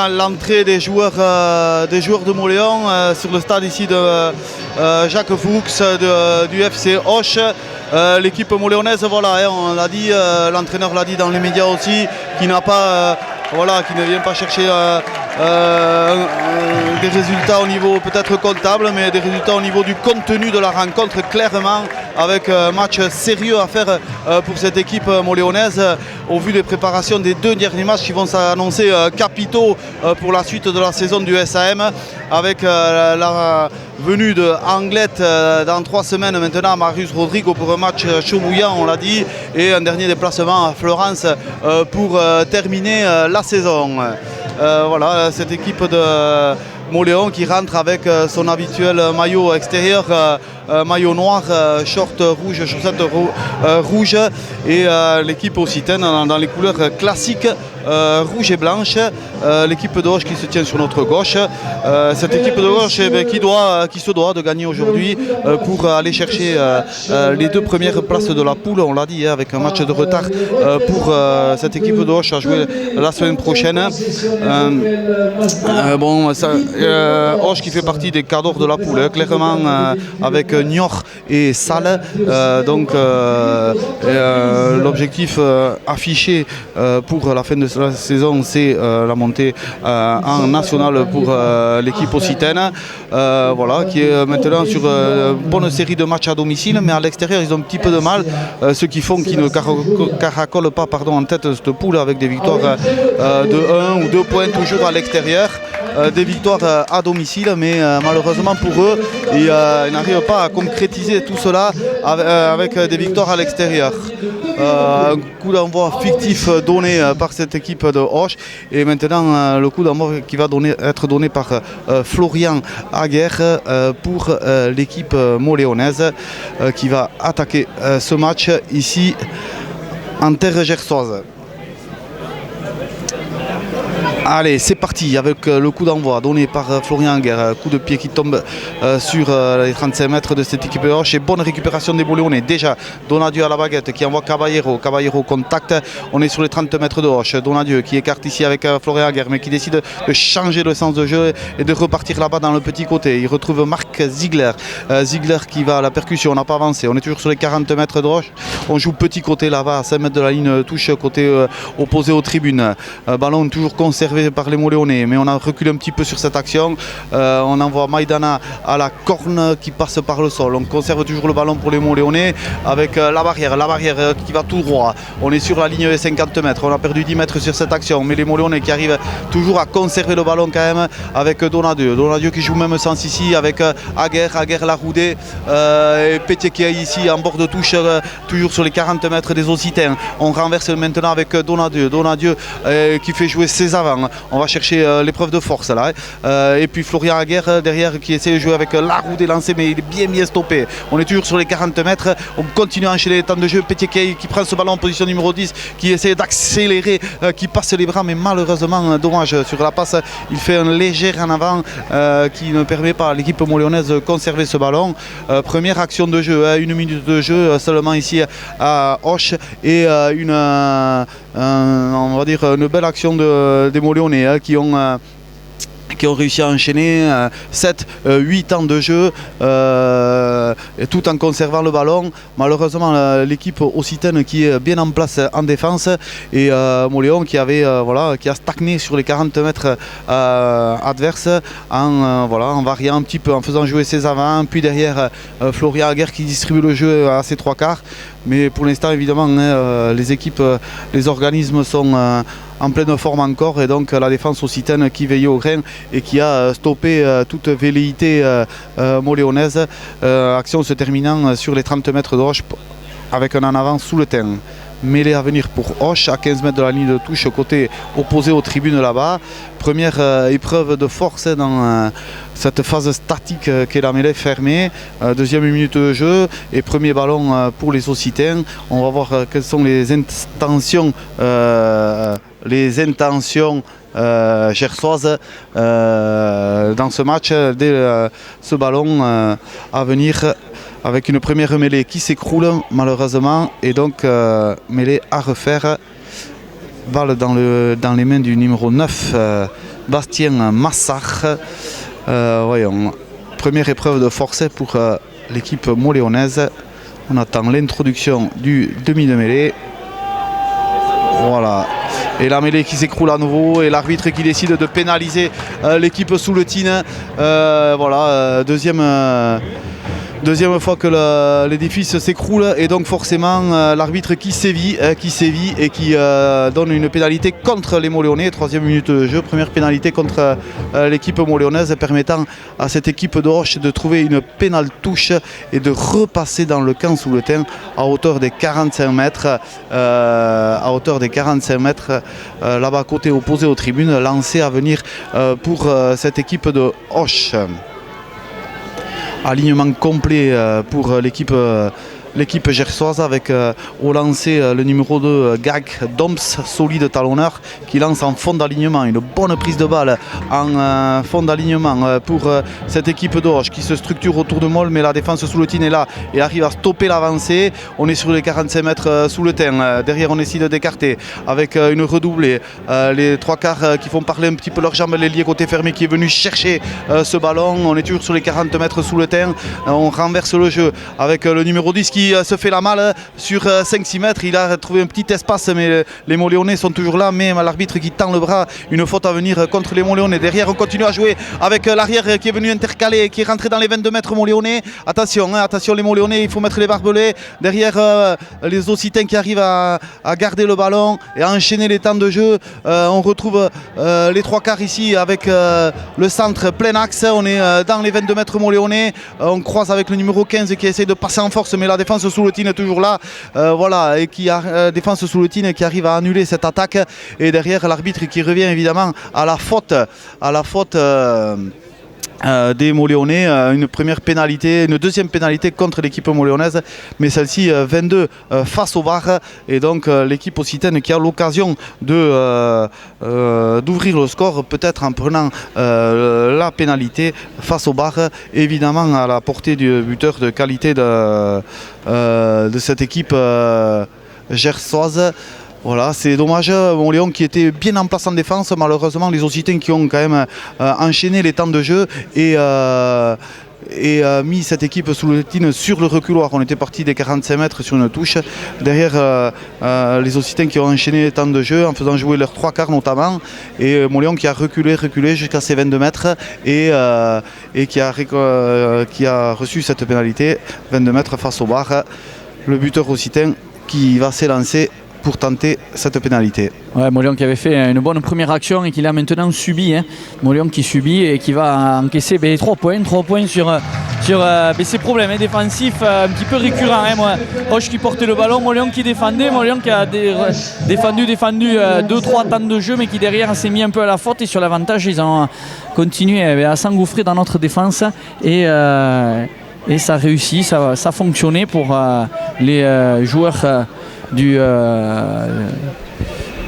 l'entrée des joueurs de Mauléon sur le stade ici de Jacques Fuchs du FC Auch. L'équipe moléonaise, voilà, on l'a dit, l'entraîneur l'a dit dans les médias aussi, qui n'a pas, qui ne vient pas chercher des résultats au niveau peut-être comptable, mais des résultats au niveau du contenu de la rencontre, clairement, avec un match sérieux à faire pour cette équipe moléonaise, au vu des préparations des 2 derniers matchs qui vont s'annoncer capitaux pour la suite de la saison du SAM, avec la venue de Anglette dans 3 semaines maintenant à Marius Rodrigo pour un match chaud bouillant, on l'a dit, et un dernier déplacement à Florence pour terminer la saison. Voilà, cette équipe de Mauléon qui rentre avec son habituel maillot extérieur, maillot noir, short rouge, chaussettes rouges, et l'équipe occitane dans les couleurs classiques rouge et blanche. L'équipe de Auch qui se tient sur notre gauche. Cette équipe de Auch qui se doit de gagner aujourd'hui pour aller chercher les 2 premières places de la poule. On l'a dit, avec un match de retard pour cette équipe de Auch à jouer la semaine prochaine. Auch qui fait partie des cadors de la poule, clairement, avec Niort et Salles. Donc l'objectif affiché pour la fin de la saison, c'est la montée en national pour l'équipe occitane, qui est maintenant sur une bonne série de matchs à domicile, mais à l'extérieur ils ont un petit peu de mal, ce qui font qu'ils ne caracolent pas en tête de cette poule, avec des victoires de 1 ou 2 points toujours à l'extérieur. Des victoires à domicile, mais malheureusement pour eux, ils n'arrivent pas à concrétiser tout cela avec des victoires à l'extérieur. Un coup d'envoi fictif donné par cette équipe de Auch, et maintenant le coup d'envoi qui va être donné par Florian Aguerre pour l'équipe moléonaise qui va attaquer ce match ici en terre gersoise. Allez, c'est parti avec le coup d'envoi donné par Florian Aguerre. Coup de pied qui tombe sur les 35 mètres de cette équipe de Auch. Et bonne récupération des Mauléonais. Déjà, Donadieu à la baguette qui envoie Caballero. Caballero contact. On est sur les 30 mètres de Auch. Donadieu qui écarte ici avec Florian Aguerre, mais qui décide de changer le sens de jeu et de repartir là-bas dans le petit côté. Il retrouve Marc Ziegler. Ziegler qui va à la percussion. On n'a pas avancé. On est toujours sur les 40 mètres de Auch. On joue petit côté là-bas à 5 mètres de la ligne touche, côté opposé aux tribunes. Ballon toujours conservé par les Mauléonais, mais on a reculé un petit peu sur cette action. On envoie Maïdana à la corne qui passe par le sol. On conserve toujours le ballon pour les Mauléonais avec la barrière qui va tout droit. On est sur la ligne des 50 mètres. On a perdu 10 mètres sur cette action, mais les Mauléonais qui arrivent toujours à conserver le ballon quand même avec Donadieu. Donadieu qui joue même sens ici avec Aguerre Laroudé et Pétier qui est ici en bord de touche, toujours sur les 40 mètres des Occitans. On renverse maintenant avec Donadieu. Donadieu qui fait jouer ses avants. On va chercher l'épreuve de force là. Et puis Florian Aguerre derrière qui essaie de jouer avec Laroudé lancé, mais il est bien stoppé. On est toujours sur les 40 mètres. On continue à enchaîner les temps de jeu. Pétier qui prend ce ballon en position numéro 10, qui essaie d'accélérer, qui passe les bras, mais malheureusement, dommage, sur la passe, il fait un léger en avant qui ne permet pas à l'équipe moléonaise de conserver ce ballon. Première action de jeu, 1 minute de jeu seulement ici à Auch, et on va dire une belle action des Mauléonais qui ont réussi à enchaîner 7-8 temps de jeu tout en conservant le ballon. Malheureusement l'équipe occitane qui est bien en place en défense, et Mauléon qui a stagné sur les 40 mètres adverses en variant un petit peu, en faisant jouer ses avants, puis derrière Florian Aguerre qui distribue le jeu à ses 3/4. Mais pour l'instant évidemment les équipes, les organismes sont en pleine forme encore, et donc la défense occitane qui veille au grain et qui a stoppé toute velléité mauléonaise. Action se terminant sur les 30 mètres de Auch avec un en avant sous le terrain. Mêlée à venir pour Auch à 15 mètres de la ligne de touche, côté opposé aux tribunes là-bas. Première épreuve de force dans cette phase statique qu'est la mêlée fermée. Deuxième minute de jeu et premier ballon pour les Occitans. On va voir quelles sont les intentions gersoises dans ce match dès ce ballon à venir, avec une première mêlée qui s'écroule malheureusement, et donc mêlée à refaire. Balle dans les mains du numéro 9 Bastien Massard. Voyons, première épreuve de force pour l'équipe moléonaise. On attend l'introduction du demi de mêlée. Voilà. Et la mêlée qui s'écroule à nouveau et l'arbitre qui décide de pénaliser l'équipe Souletine. Voilà, deuxième fois que l'édifice s'écroule et donc forcément l'arbitre qui sévit et qui donne une pénalité contre les Moléonais. 3e minute de jeu, première pénalité contre l'équipe moléonaise permettant à cette équipe de Roche de trouver une pénale touche et de repasser dans le camp Souletin à hauteur des 45 mètres. Là-bas côté opposé aux tribunes, lancé à venir pour cette équipe de Roche. Alignement complet pour l'équipe gersoise avec au lancer le numéro 2 Gag Doms, solide talonneur qui lance en fond d'alignement. Une bonne prise de balle en fond d'alignement pour cette équipe de Roche qui se structure autour de Moll, mais la défense Souletine est là et arrive à stopper l'avancée. On est sur les 45 mètres Souletin. Derrière on essaie d'écarter avec une redoublée. Les trois quarts qui font parler un petit peu leurs jambes, l'ailier côté fermé qui est venu chercher ce ballon. On est toujours sur les 40 mètres Souletin. On renverse le jeu avec le numéro 10 qui se fait la malle sur 5-6 mètres. Il a trouvé un petit espace, mais les Moléonais sont toujours là. Mais l'arbitre qui tend le bras, une faute à venir contre les Moléonais. Derrière, on continue à jouer avec l'arrière qui est venu intercaler, qui est rentré dans les 22 mètres Moléonais. Attention, attention les Moléonais, il faut mettre les barbelés. Derrière, les Occitans qui arrivent à garder le ballon et à enchaîner les temps de jeu. On retrouve les trois quarts ici avec le centre plein axe. On est dans les 22 mètres Moléonais. On croise avec le numéro 15 qui essaie de passer en force, mais la défense Souletine est toujours là. Voilà, et défense Souletine qui arrive à annuler cette attaque. Et derrière, l'arbitre qui revient évidemment à la faute des Moléonais, une deuxième pénalité contre l'équipe moléonaise, mais celle-ci 22 face au VAR, et donc l'équipe occitane qui a l'occasion d'ouvrir le score, peut-être en prenant la pénalité face au VAR, évidemment à la portée du buteur de qualité de cette équipe gersoise. Voilà, c'est dommage, Montléon qui était bien en place en défense, malheureusement les Occitans qui ont quand même enchaîné les temps de jeu et mis cette équipe Souletine sur le reculoir. On était parti des 45 mètres sur une touche. Derrière, les Occitans qui ont enchaîné les temps de jeu en faisant jouer leurs trois quarts notamment. Et Montléon qui a reculé jusqu'à ses 22 mètres et qui a reçu cette pénalité, 22 mètres face au bar. Le buteur occitan qui va s'élancer pour tenter cette pénalité. Ouais, Montléon qui avait fait une bonne première action et qui l'a maintenant subi. Montléon qui subit et qui va encaisser 3 points sur ses problèmes défensifs un petit peu récurrents. Roche qui portait le ballon, Montléon qui défendait, Montléon qui a défendu 2-3 temps de jeu, mais qui derrière s'est mis un peu à la faute, et sur l'avantage ils ont continué à s'engouffrer dans notre défense et ça a réussi, ça a fonctionné pour les joueurs du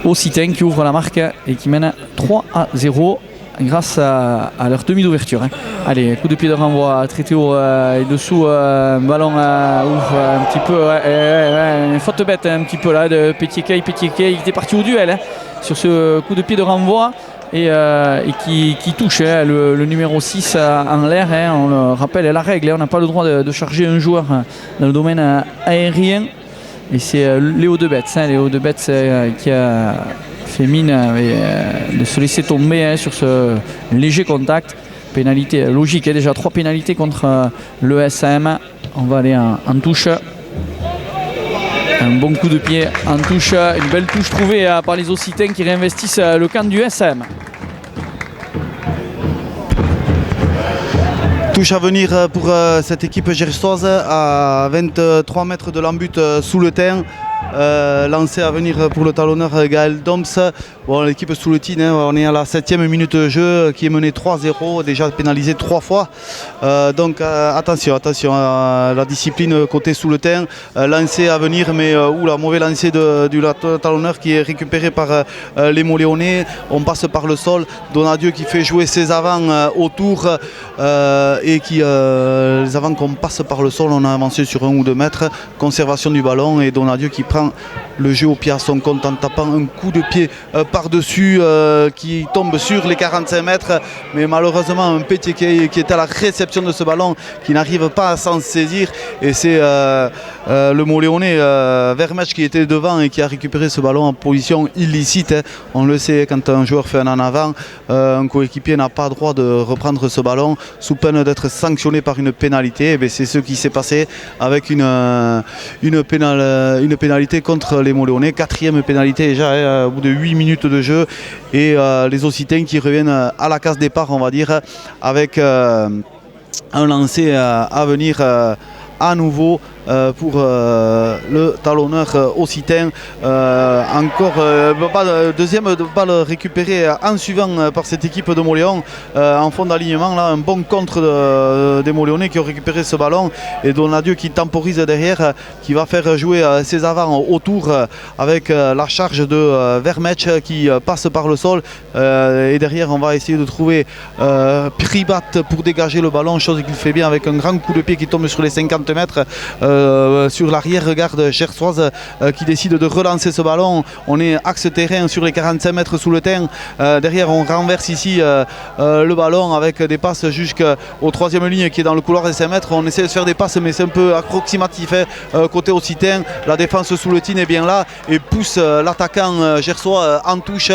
Occitan qui ouvre la marque et qui mène 3-0 grâce à leur demi d'ouverture. Allez, coup de pied de renvoi traité au et dessous, ballon ouvre un petit peu, une faute bête un petit peu là de Pétiquet qui était parti au duel sur ce coup de pied de renvoi et qui touche le numéro 6 en l'air. On le rappelle, la règle, on n'a pas le droit de charger un joueur dans le domaine aérien. Et c'est Léo Debetz, qui a fait mine de se laisser tomber sur ce léger contact. Pénalité logique, déjà 3 pénalités contre le SAM. On va aller en touche. Un bon coup de pied en touche, une belle touche trouvée par les Occitans qui réinvestissent le camp du SAM. Touche à venir pour cette équipe gersoise à 23 mètres de l'embut Souletin. Lancé à venir pour le talonneur Gaël Doms. Bon, l'équipe Souletine, on est à la 7e minute de jeu qui est menée 3-0, déjà pénalisé 3 fois. Donc attention à la discipline côté Souletin. Lancé à venir, mais la mauvais lancé du talonneur qui est récupéré par les Moléonais. On passe par le sol. Donadieu qui fait jouer ses avants autour et qui les avants qu'on passe par le sol, on a avancé sur 1 ou 2 mètres. Conservation du ballon et Donadieu qui prend le jeu au pied à son compte en tapant un coup de pied par-dessus qui tombe sur les 45 mètres. Mais malheureusement, un Pétier qui est à la réception de ce ballon, qui n'arrive pas à s'en saisir. Et c'est le Moléonais Vermech qui était devant et qui a récupéré ce ballon en position illicite. On le sait, quand un joueur fait un en avant, un coéquipier n'a pas le droit de reprendre ce ballon sous peine d'être sanctionné par une pénalité. C'est ce qui s'est passé avec une pénalité contre les Moléonais. 4e pénalité déjà au bout de 8 minutes de jeu. Et les Occitains qui reviennent à la case départ, on va dire, avec un lancer à venir à nouveau pour le talonneur occitan. Encore deuxième balle récupérée en suivant par cette équipe de Moléon en fond d'alignement. Là, un bon contre des Moléonais qui ont récupéré ce ballon, et Donadieu qui temporise derrière, qui va faire jouer ses avants autour avec la charge de Vermech qui passe par le sol, et derrière on va essayer de trouver Pribat pour dégager le ballon, chose qu'il fait bien avec un grand coup de pied qui tombe sur les 50 mètres sur l'arrière-garde gersoise qui décide de relancer ce ballon. On est axe terrain sur les 45 mètres sous le terrain. Derrière on renverse ici le ballon avec des passes jusqu'au 3e ligne qui est dans le couloir des 5 mètres. On essaie de faire des passes mais c'est un peu approximatif côté occitan. La défense sous le tin est bien là et pousse l'attaquant gersois en touche.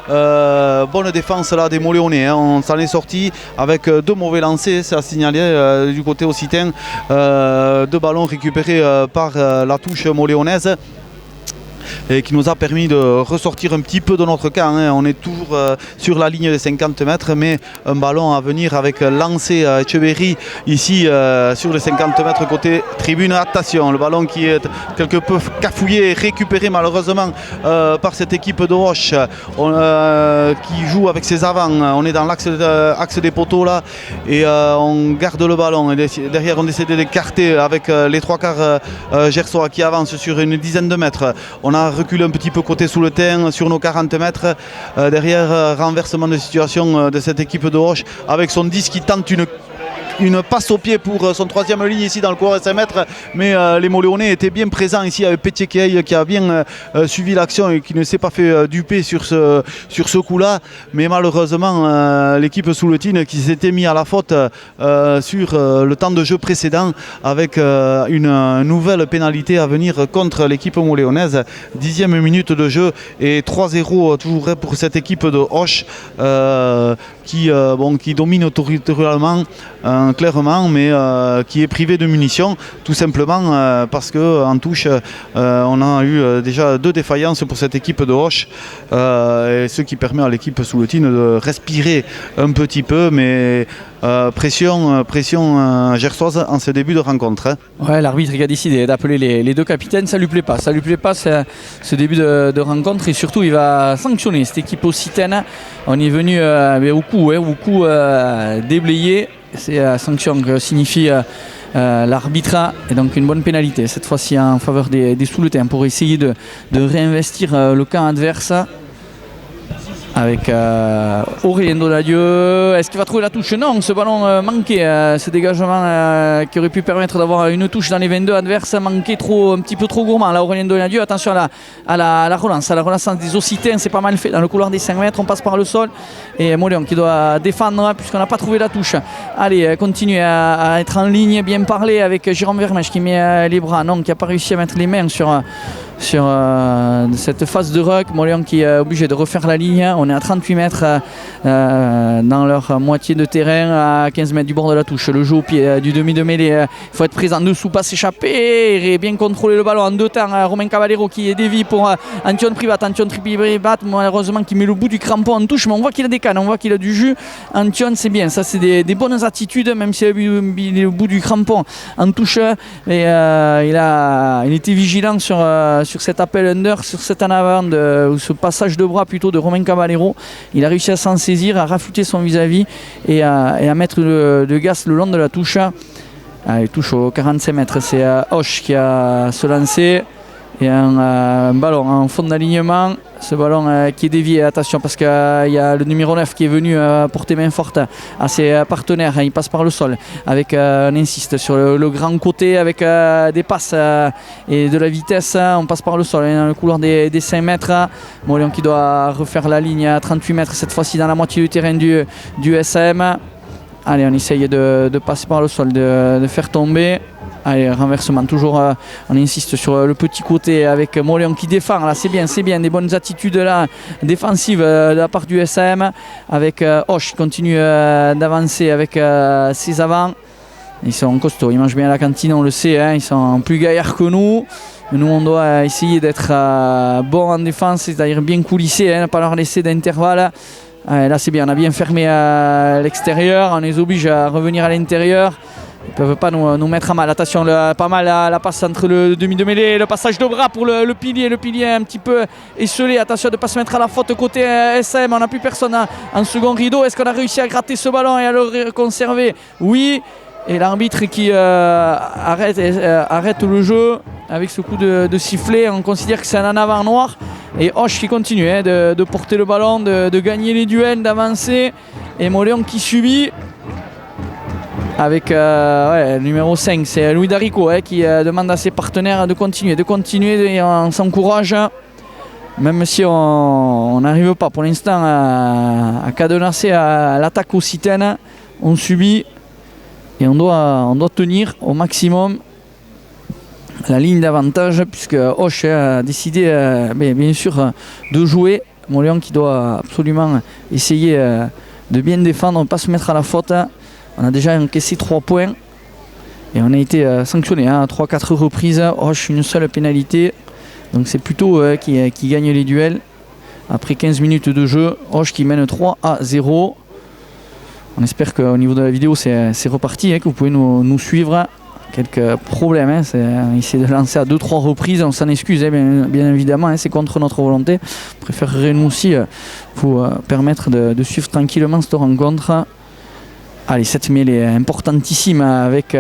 Bonne défense là des Moléonais, on s'en est sorti avec 2 mauvais lancers, c'est à signaler du côté occitan. 2 ballons récupérés par la touche moléonaise, et qui nous a permis de ressortir un petit peu de notre camp. On est toujours sur la ligne des 50 mètres, mais un ballon à venir avec lancé à Etcheverry ici sur les 50 mètres côté tribune. Attention, le ballon qui est quelque peu cafouillé et récupéré malheureusement par cette équipe de Hoche qui joue avec ses avants. On est dans l'axe des poteaux là, et on garde le ballon. Et derrière on essaie de l'écarter avec les 3/4 gersois qui avancent sur une dizaine de mètres. On a reculé un petit peu côté sous le terrain sur nos 40 mètres. Derrière, renversement de situation de cette équipe de Hoche avec son 10 qui tente une passe au pied pour son 3e ligne ici dans le couloir des 5 mètres, mais les Moléonais étaient bien présents ici avec Pétier qui a bien suivi l'action et qui ne s'est pas fait duper sur ce coup-là, mais malheureusement l'équipe sous le tin qui s'était mis à la faute sur le temps de jeu précédent avec une nouvelle pénalité à venir contre l'équipe moléonaise. 10e minute de jeu et 3-0 toujours pour cette équipe de Hoche qui domine territorialement clairement, mais qui est privé de munitions tout simplement parce qu'en touche on a eu déjà 2 défaillances pour cette équipe de Hoche, et ce qui permet à l'équipe sous le tin de respirer un petit peu, mais pression gersoise en ce début de rencontre. Ouais, l'arbitre qui a décidé d'appeler les 2 capitaines, ça lui plaît pas ce début de rencontre, et surtout il va sanctionner cette équipe occitane. On est venu au coup déblayé. C'est la sanction que signifie l'arbitre, et donc une bonne pénalité cette fois-ci en faveur des sous-le-terrain pour essayer de réinvestir le camp adverse avec Aurélien Donadieu. Est-ce qu'il va trouver la touche? Non, ce ballon manqué, ce dégagement qui aurait pu permettre d'avoir une touche dans les 22 adverses manqué un petit peu trop gourmand. Là, Aurélien Donadieu, attention à la relance, des Occitans, c'est pas mal fait dans le couloir des 5 mètres, on passe par le sol, et Moléon qui doit défendre puisqu'on n'a pas trouvé la touche. Allez, continue à être en ligne, bien parler avec Jérôme Vermech qui met les bras, non, qui n'a pas réussi à mettre les mains sur cette phase de ruck. Moléon qui est obligé de refaire la ligne. On est à 38 mètres dans leur moitié de terrain, à 15 mètres du bord de la touche. Le jeu au pied du demi de mêlée. Il faut être présent dessous, pas s'échapper et bien contrôler le ballon en 2 temps. Romain Caballero qui est dévié pour Antion Privat. Malheureusement qui met le bout du crampon en touche, mais on voit qu'il a des cannes, on voit qu'il a du jus. Antion, c'est bien, ça c'est des bonnes attitudes, même s'il a eu le bout du crampon en touche. Et il était vigilant sur cet appel under, sur cet en avant, ce passage de bras plutôt de Romain Caballero. Il a réussi à s'en saisir, à rafouter son vis-à-vis et à mettre le gaz le long de la touche. Il touche aux 45 mètres. C'est Hoche qui a se lancé et un ballon en fond d'alignement. Ce ballon qui est dévié, attention parce qu'il y a le numéro 9 qui est venu porter main forte à ses partenaires. Il passe par le sol avec, on insiste sur le grand côté avec des passes et de la vitesse. On passe par le sol dans le couloir des 5 mètres. Moléon qui doit refaire la ligne à 38 mètres, cette fois-ci dans la moitié du terrain du SM. Allez, on essaye de passer par le sol, de faire tomber. Allez, renversement, toujours on insiste sur le petit côté avec Moléon qui défend. Là, c'est bien, des bonnes attitudes là, défensives de la part du SM. Avec Hoche qui continue d'avancer avec ses avants. Ils sont costauds, ils mangent bien à la cantine, on le sait, hein, ils sont plus gaillards que nous. Nous, on doit essayer d'être bon en défense, c'est-à-dire bien coulisser, hein, ne pas leur laisser d'intervalle. Là, c'est bien, on a bien fermé à l'extérieur, on les oblige à revenir à l'intérieur. Ils ne peuvent pas nous mettre à mal. Attention, pas mal la passe entre le demi de mêlée, le passage de bras pour le pilier. Le pilier un petit peu esselé. Attention de ne pas se mettre à la faute côté SM. On n'a plus personne en second rideau. Est-ce qu'on a réussi à gratter ce ballon et à le conserver? Oui. Et l'arbitre qui arrête le jeu avec ce coup de sifflet. On considère que c'est un en avant noir. Et Hoche qui continue de porter le ballon, de gagner les duels, d'avancer. Et Moléon qui subit. Avec le numéro 5, c'est Louis Darico qui demande à ses partenaires de continuer et on s'encourage. Même si on n'arrive pas pour l'instant à cadenasser à l'attaque occitane, on subit et on doit tenir au maximum la ligne d'avantage puisque Hoche a décidé bien sûr de jouer. Moléon qui doit absolument essayer de bien défendre, ne pas se mettre à la faute. On a déjà encaissé 3 points et on a été sanctionné à 3-4 reprises. Hoche, une seule pénalité. Donc c'est plutôt qui gagne les duels. Après 15 minutes de jeu, Hoche qui mène 3-0. On espère qu'au niveau de la vidéo c'est reparti, que vous pouvez nous suivre. Quelques problèmes, on essaie de lancer à 2-3 reprises, on s'en excuse bien évidemment, c'est contre notre volonté. On préférerait nous aussi vous permettre de suivre tranquillement cette rencontre. Allez, cette mêlée importantissime avec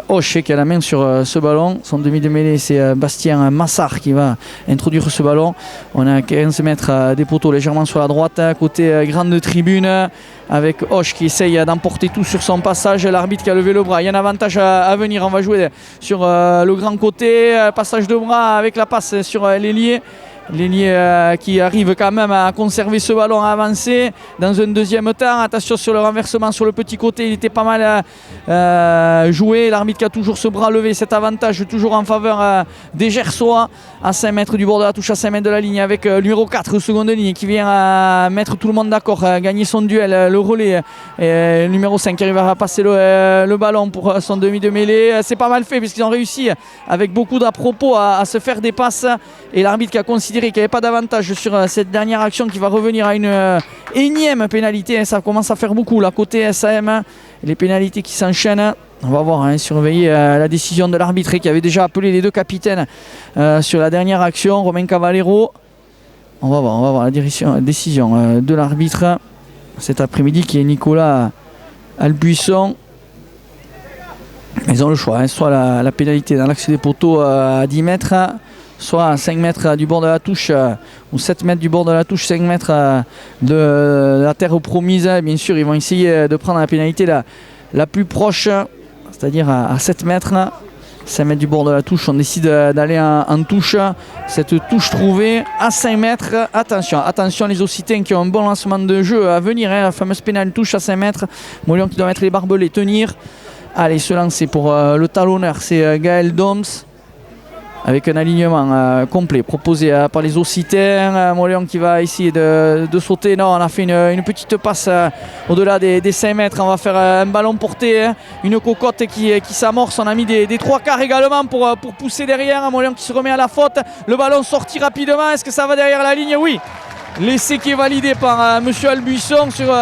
Hoche qui a la main sur ce ballon. Son demi de mêlée, c'est Bastien Massard qui va introduire ce ballon. On a 15 mètres des poteaux légèrement sur la droite, côté grande tribune, avec Hoche qui essaye d'emporter tout sur son passage. L'arbitre qui a levé le bras. Il y a un avantage à venir. On va jouer sur le grand côté. Passage de bras avec la passe sur l'ailier. L'ailier qui arrive quand même à conserver ce ballon, à avancer dans un deuxième temps. Attention sur le renversement sur le petit côté, il était pas mal joué. L'arbitre qui a toujours ce bras levé, cet avantage toujours en faveur des Gersois à 5 mètres du bord de la touche, à 5 mètres de la ligne, avec le numéro 4, seconde ligne, qui vient mettre tout le monde d'accord, gagner son duel, le relais. Et le numéro 5 qui arrive à passer le ballon pour son demi de mêlée. C'est pas mal fait puisqu'ils ont réussi avec beaucoup d'à-propos à se faire des passes. Et l'arbitre qui a considéré qu'il n'y avait pas d'avantage sur cette dernière action qui va revenir à une énième pénalité. Ça commence à faire beaucoup là côté SAM. Les pénalités qui s'enchaînent. On va voir, surveiller la décision de l'arbitre qui avait déjà appelé les deux capitaines sur la dernière action. Romain Cavallero. On va voir la décision de l'arbitre cet après-midi qui est Nicolas Albuisson. Ils ont le choix, soit la pénalité dans l'axe des poteaux à 10 mètres, soit à 5 mètres du bord de la touche, ou 7 mètres du bord de la touche, 5 mètres de la terre promise. Bien sûr, ils vont essayer de prendre la pénalité la plus proche, c'est-à-dire à 7 mètres. 5 mètres du bord de la touche, on décide d'aller en touche. Cette touche trouvée à 5 mètres. Attention les Occitans qui ont un bon lancement de jeu à venir. La fameuse pénale touche à 5 mètres. Moléon qui doit mettre les barbelés, tenir. Allez, se lancer pour le talonneur, c'est Gaël Doms. Avec un alignement complet proposé par les Occitans. Moléon qui va essayer de sauter. Non, on a fait une petite passe au-delà des 5 mètres. On va faire un ballon porté, une cocotte qui s'amorce. On a mis des 3 quarts également pour pousser derrière. Moléon qui se remet à la faute. Le ballon sorti rapidement. Est-ce que ça va derrière la ligne? Oui. L'essai qui est validé par M. Albuisson sur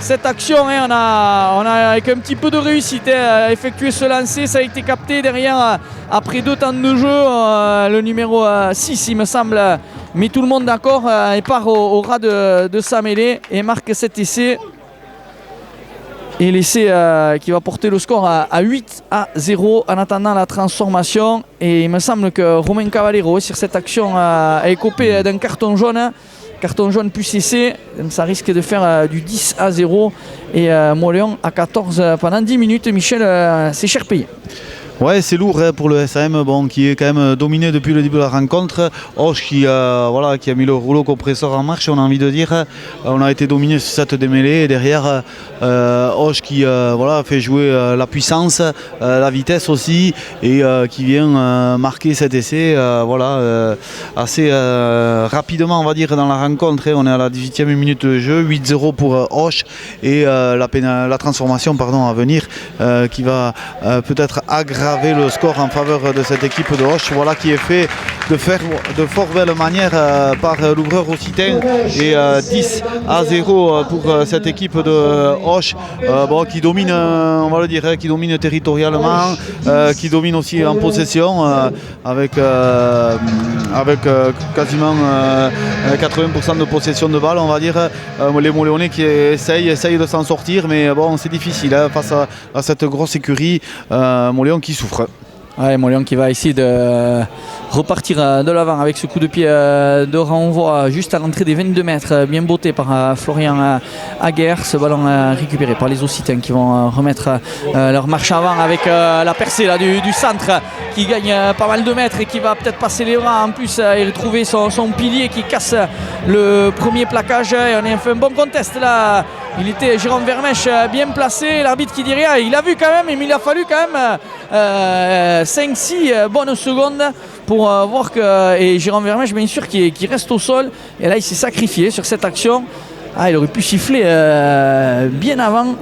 cette action. On a avec un petit peu de réussite effectué ce lancer. Ça a été capté derrière après 2 temps de jeu. Le numéro 6 il me semble met tout le monde d'accord et part au ras de sa mêlée et marque cet essai. Et l'essai qui va porter le score à 8-0 en attendant la transformation. Et il me semble que Romain Cavallero sur cette action a écopé d'un carton jaune. Carton jaune plus essai, ça risque de faire du 10-0. Et Mauléon à 14 pendant 10 minutes. Michel, c'est cher payé. Ouais, c'est lourd pour le SAM, qui est quand même dominé depuis le début de la rencontre. Auch qui a mis le rouleau compresseur en marche, on a envie de dire. On a été dominé sur cette démêlée et derrière Auch qui fait jouer la puissance, la vitesse aussi et qui vient marquer cet essai assez rapidement, on va dire, dans la rencontre. On est à la 18e minute de jeu, 8-0 pour Auch et la transformation à venir qui va peut-être aggraver le score en faveur de cette équipe de Auch, qui est fait de fort belle manière par l'ouvreur occitan et 10-0 pour cette équipe de Auch qui domine, on va le dire, qui domine territorialement, qui domine aussi en possession avec quasiment 80% de possession de balle, on va dire. Les Mauléonais qui essayent de s'en sortir, mais c'est difficile face à cette grosse écurie. Mauléon qui souffre. Ouais, Mauléon qui va essayer de repartir de l'avant avec ce coup de pied de renvoi juste à l'entrée des 22 mètres, bien botté par Florian Aguerre. Ce ballon récupéré par les Occitans qui vont remettre leur marche avant avec la percée là, du centre qui gagne pas mal de mètres et qui va peut-être passer les bras en plus et retrouver son pilier qui casse le premier plaquage. Et on a fait un bon contest là. Il était Jérôme Vermèche bien placé, l'arbitre qui dit rien, il a vu quand même, mais il a fallu quand même 5-6 bonnes secondes pour voir que, et Jérôme Vermèche bien sûr qui reste au sol, et là il s'est sacrifié sur cette action. Il aurait pu siffler bien avant.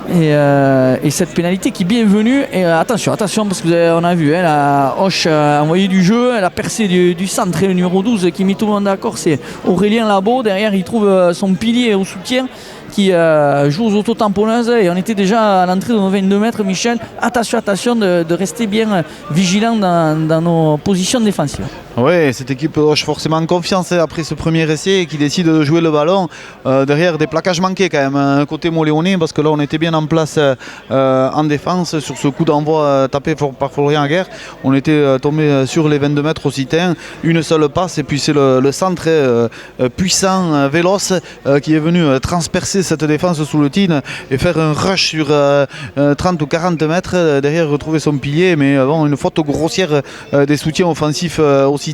Et cette pénalité qui est bienvenue. Et attention parce qu'on a vu la Auch a envoyé du jeu, la percée du centre et le numéro 12 qui met tout le monde d'accord, c'est Aurélien Labo. Derrière il trouve son pilier au soutien qui joue aux autotamponneuses et on était déjà à l'entrée de nos 22 mètres. Michel, attention de rester bien vigilant dans nos positions défensives. Oui, cette équipe Auch forcément en confiance après ce premier essai et qui décide de jouer le ballon derrière des plaquages manqués quand même côté Mauléonais, parce que là on était bien en place en défense sur ce coup d'envoi tapé par Florian Aguerre. On était tombé sur les 22 mètres occitans, une seule passe et puis c'est le centre puissant, véloce qui est venu transpercer cette défense sous le tin et faire un rush sur 30 ou 40 mètres, derrière retrouver son pilier, mais une faute grossière des soutiens offensifs occitans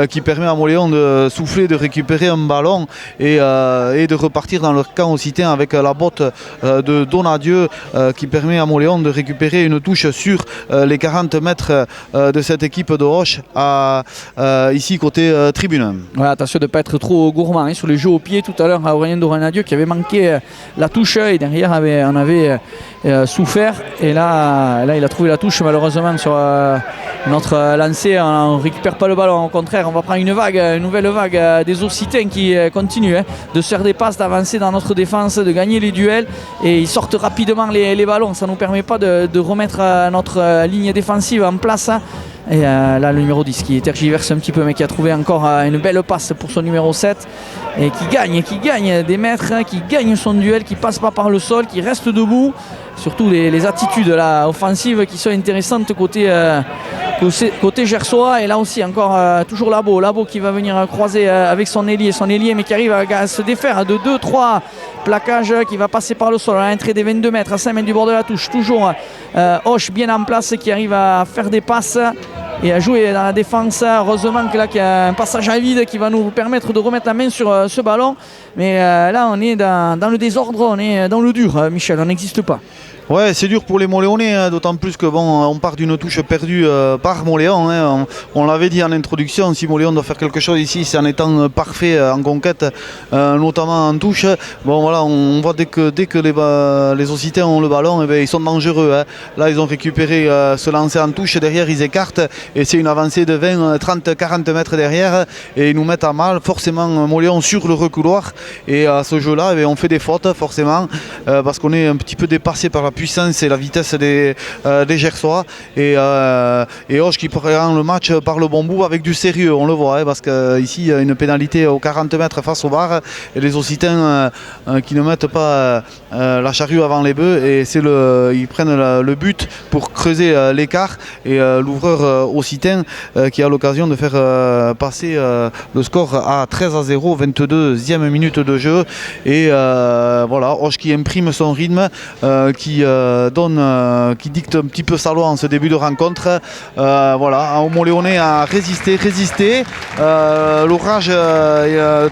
qui permet à Mauléon de souffler, de récupérer un ballon et de repartir dans leur camp occitan avec la botte de Donadieu qui permet à Mauléon de récupérer une touche sur les 40 mètres de cette équipe de Auch ici côté tribune. Ouais, attention de ne pas être trop gourmand sur les jeux au pied. Tout à l'heure Aurélien Donadieu qui avait manqué la touche et derrière on avait souffert, et là il a trouvé la touche malheureusement sur notre lancé. On ne récupère pas le ballon, au contraire on va prendre une nouvelle vague des Occitans qui continuent de se faire des passes, d'avancer dans notre défense, de gagner les duels, et ils sortent rapidement les ballons. Ça ne nous permet pas de remettre notre ligne défensive en place. Et là le numéro 10 qui tergiverse un petit peu, mais qui a trouvé encore une belle passe pour son numéro 7 et qui gagne des mètres, qui gagne son duel, qui passe pas par le sol, qui reste debout. Surtout les attitudes là, offensives qui sont intéressantes côté gersois. Et là aussi encore toujours Labo qui va venir croiser avec son ailier, mais qui arrive à se défaire de 2-3 plaquages, qui va passer par le sol à l'entrée des 22 mètres à 5 mètres du bord de la touche. Toujours Auch bien en place qui arrive à faire des passes et à jouer dans la défense. Heureusement que là qu'il y a un passage à vide qui va nous permettre de remettre la main sur ce ballon, mais là on est dans le désordre, on est dans le dur, Michel, on n'existe pas. Ouais, c'est dur pour les Mauléonais, d'autant plus que on part d'une touche perdue par Mauléon. On l'avait dit en introduction, si Mauléon doit faire quelque chose ici, c'est en étant parfait en conquête, notamment en touche. On voit dès que les Occitans ont le ballon, ils sont dangereux. Là, ils ont récupéré ce lancer en touche, derrière ils écartent et c'est une avancée de 20, 30, 40 mètres derrière et ils nous mettent à mal. Forcément, Mauléon sur le recouloir et à ce jeu-là on fait des fautes forcément parce qu'on est un petit peu dépassé par la puissance et la vitesse des Gersois et Auch qui prend le match par le bon bout avec du sérieux, on le voit parce qu'ici il y a une pénalité aux 40 mètres face au VAR et les Occitans qui ne mettent pas la charrue avant les bœufs et ils prennent le but pour creuser l'écart et l'ouvreur occitan qui a l'occasion de faire passer le score à 13-0, 22e minute de jeu et voilà, Auch qui imprime son rythme, qui dicte un petit peu sa loi en ce début de rencontre. Voilà, Mont-Léonnais a résisté. L'orage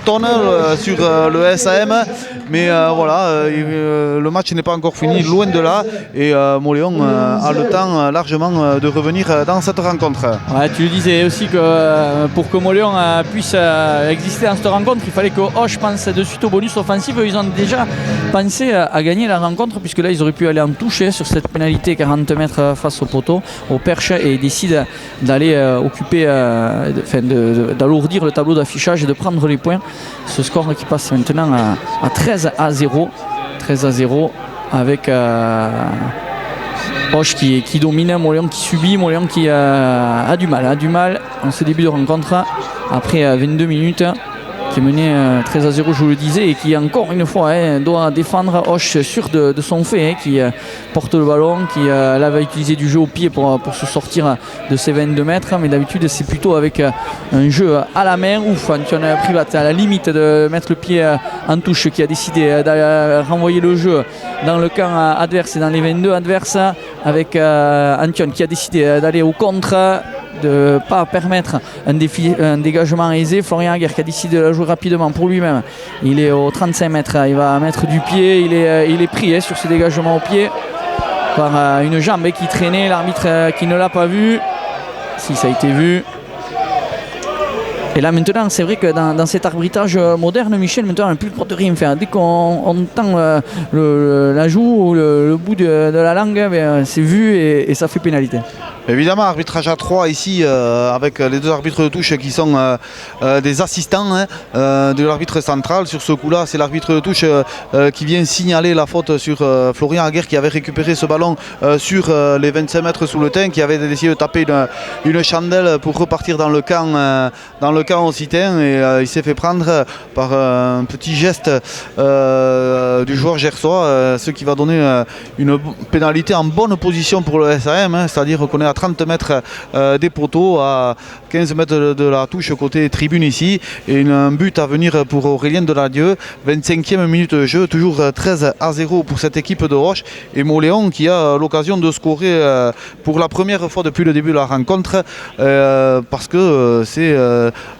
tonne sur le SAM, mais voilà, le match n'est pas encore fini, loin de là, et Mont-Léon a le temps largement de revenir dans cette rencontre. Ouais, tu le disais aussi que pour que Mont-Léon puisse exister dans cette rencontre, il fallait que Auch pense de suite au bonus offensif. Ils ont déjà pensé à gagner la rencontre, puisque là ils auraient pu aller en toucher sur cette pénalité 40 mètres face au poteau, au perche, et ils décident d'aller occuper, d'alourdir le tableau d'affichage et de prendre les points. Ce score qui passe maintenant à 13-0 avec Auch qui domine, Mont-Léon qui subit, Mont-Léon qui a du mal en ce début de rencontre après 22 minutes, qui est mené 13-0, je vous le disais, et qui encore une fois doit défendre. Auch sûr de son fait, qui porte le ballon, qui là va utiliser du jeu au pied pour se sortir de ces 22 mètres, mais d'habitude c'est plutôt avec un jeu à la main. Antoine Privat à la limite de mettre le pied en touche, qui a décidé de renvoyer le jeu dans le camp adverse et dans les 22 adverses, avec Antoine qui a décidé d'aller au contre, de ne pas permettre un dégagement aisé. Florian Aguerre qui a décidé de la jouer rapidement pour lui-même. Il est au 35 mètres, il va mettre du pied, il est pris sur ce dégagement au pied par une jambe qui traînait, l'arbitre qui ne l'a pas vu. Si ça a été vu. Et là maintenant, c'est vrai que dans cet arbitrage moderne, Michel, maintenant on n'a plus le droit de rien faire. Dès qu'on tend la joue ou le bout de la langue, c'est vu et ça fait pénalité. Évidemment, arbitrage à 3 ici avec les deux arbitres de touche qui sont des assistants de l'arbitre central. Sur ce coup-là, c'est l'arbitre de touche qui vient signaler la faute sur Florian Aguerre, qui avait récupéré ce ballon sur les 25 mètres sous le teint, qui avait essayé de taper une chandelle pour repartir dans le camp occitan, et il s'est fait prendre par un petit geste du joueur gersois, ce qui va donner une pénalité en bonne position pour le SAM, c'est-à-dire qu'on est à 30 mètres des poteaux, à 15 mètres de la touche côté tribune ici, et un but à venir pour Aurélien Deladieu. 25e minute de jeu, toujours 13-0 pour cette équipe de Auch, et Mont-Léon qui a l'occasion de scorer pour la première fois depuis le début de la rencontre, parce que c'est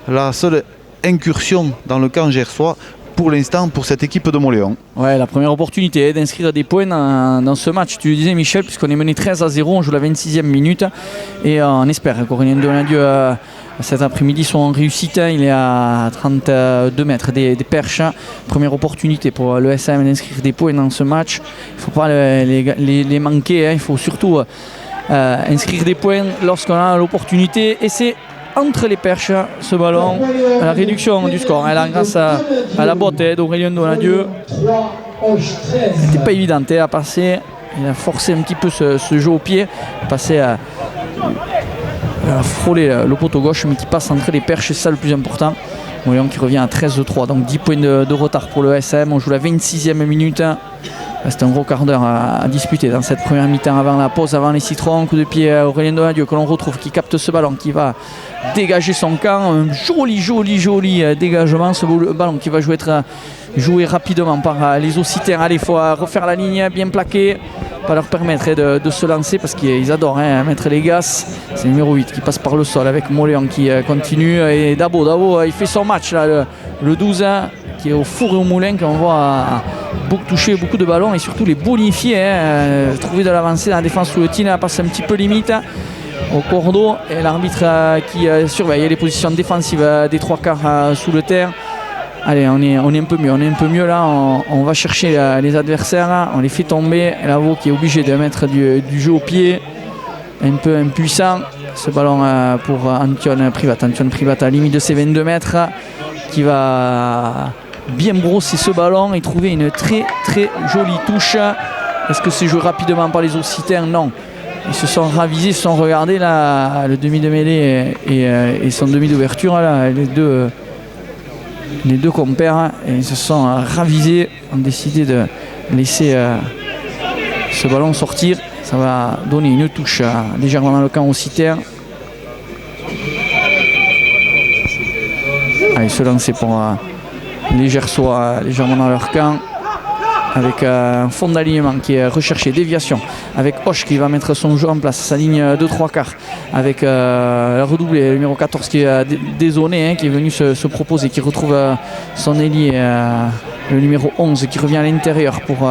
la seule incursion dans le camp gersois pour l'instant pour cette équipe de Mont-Léon. Ouais, la première opportunité d'inscrire des points dans ce match, tu le disais Michel, puisqu'on est mené 13-0, on joue la 26e minute, et on espère qu'Aurélien Deladieu cet après-midi soit en réussite. Il est à 32 mètres des perches. Première opportunité pour le SM d'inscrire des points dans ce match. Il ne faut pas les manquer, il faut surtout inscrire des points lorsqu'on a l'opportunité, et c'est entre les perches ce ballon, la réduction du score, là, grâce à la botte d'Aurélien Deladieu. C'était pas évident à passer, il a forcé un petit peu ce jeu au pied, passer à frôler le poteau gauche, mais qui passe entre les perches, c'est ça le plus important. Mont-Léon qui revient à 13-3, donc 10 points de retard pour le SM. On joue la 26e minute. C'est un gros quart d'heure à disputer dans cette première mi-temps avant la pause, avant les citrons. Coup de pied à Aurélien Deladieu que l'on retrouve, qui capte ce ballon, qui va dégager son camp. Un joli dégagement. Ce ballon qui va être joué rapidement par les Occitans. Allez, il faut refaire la ligne bien plaquée, pas leur permettre de se lancer, parce qu'ils adorent mettre les gaz. C'est le numéro 8 qui passe par le sol avec Mont-Léon qui continue, et Dabo il fait son match là, le 12 qui est au four et au moulin, qu'on voit beaucoup toucher beaucoup de ballons et surtout les bonifier, trouver de l'avancée dans la défense sous le tir, passe un petit peu limite au cordeau, et l'arbitre qui surveille les positions défensives des trois quarts sous le terre. Allez, on est un peu mieux là, on va chercher les adversaires, on les fait tomber. Lavo qui est obligé de mettre du jeu au pied, un peu impuissant. Ce ballon pour Antoine Privat à la limite de ses 22 mètres, qui va bien brosser ce ballon et trouver une très très jolie touche. Est-ce que c'est joué rapidement par les Occitans? Non. Ils se sont ravisés, ils se sont regardés là, le demi de mêlée et son demi d'ouverture, les deux compères, et ils se sont ravisés, ont décidé de laisser ce ballon sortir. Ça va donner une touche légèrement dans le camp Occitan. Allez, se lancer pour les Gersois légèrement dans leur camp, avec un fond d'alignement qui est recherché, déviation, avec Hoche qui va mettre son jeu en place, sa ligne de 3 quarts, avec le redoublé, le numéro 14 qui est dézoné, qui est venu se proposer, qui retrouve son ailier, le numéro 11 qui revient à l'intérieur pour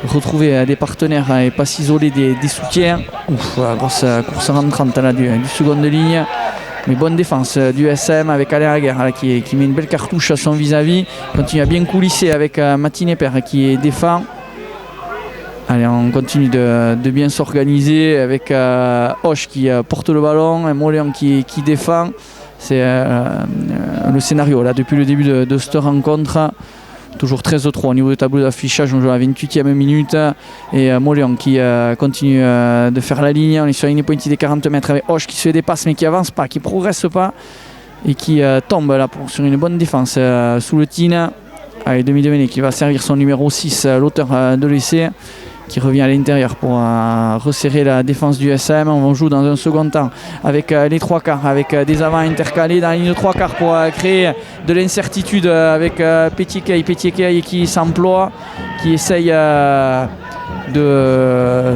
retrouver des partenaires et pas s'isoler des soutiens. Ouf, grosse course rentrante là, du seconde ligne. Mais bonne défense du SM avec Alain Aguerre qui met une belle cartouche à son vis-à-vis. Continue à bien coulisser avec Matinée Père qui défend. Allez, on continue de bien s'organiser avec Hoche qui porte le ballon et Moléon qui défend. C'est le scénario là depuis le début de cette rencontre. Toujours 13-3 au niveau du tableau d'affichage. On joue à la 28e minute et Moléon qui continue de faire la ligne. On est sur la ligne pointée des 40 mètres avec Hoche qui se dépasse mais qui avance pas, qui progresse pas et qui tombe là sur une bonne défense sous le tin. Allez, demi de mêlée qui va servir son numéro 6, l'auteur de l'essai, qui revient à l'intérieur pour resserrer la défense du SM. On joue dans un second temps avec les 3 quarts, avec des avants intercalés dans la ligne de 3 quarts pour créer de l'incertitude avec Pétier qui s'emploie, qui essaye de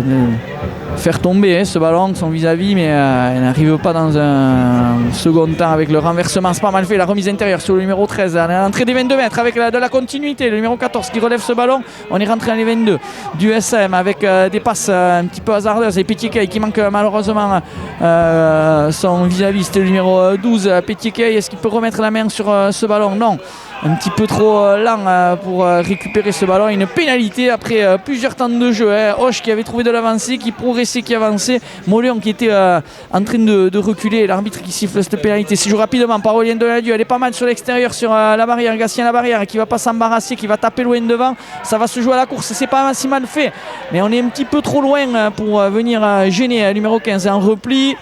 faire tomber ce ballon, son vis-à-vis, mais il n'arrive pas dans un second temps avec le renversement. C'est pas mal fait, la remise intérieure sur le numéro 13 à l'entrée des 22 mètres avec de la continuité, le numéro 14 qui relève ce ballon. On est rentré dans les 22 du SM avec des passes un petit peu hasardeuses et Pétier qui manque malheureusement son vis-à-vis, c'était le numéro 12 Pétier. Est-ce qu'il peut remettre la main sur ce ballon? Non, un petit peu trop lent pour récupérer ce ballon. Une pénalité après plusieurs temps de jeu. Hoche qui avait trouvé de l'avancée, qui progressait, qui avançait. Moléon qui était en train de reculer. L'arbitre qui siffle cette pénalité. C'est joué rapidement par Aurélien Donadieu. Elle est pas mal sur l'extérieur, sur la barrière. Gatien la barrière qui va pas s'embarrasser, qui va taper loin devant. Ça va se jouer à la course. C'est pas si mal fait. Mais on est un petit peu trop loin pour venir gêner numéro 15 en repli.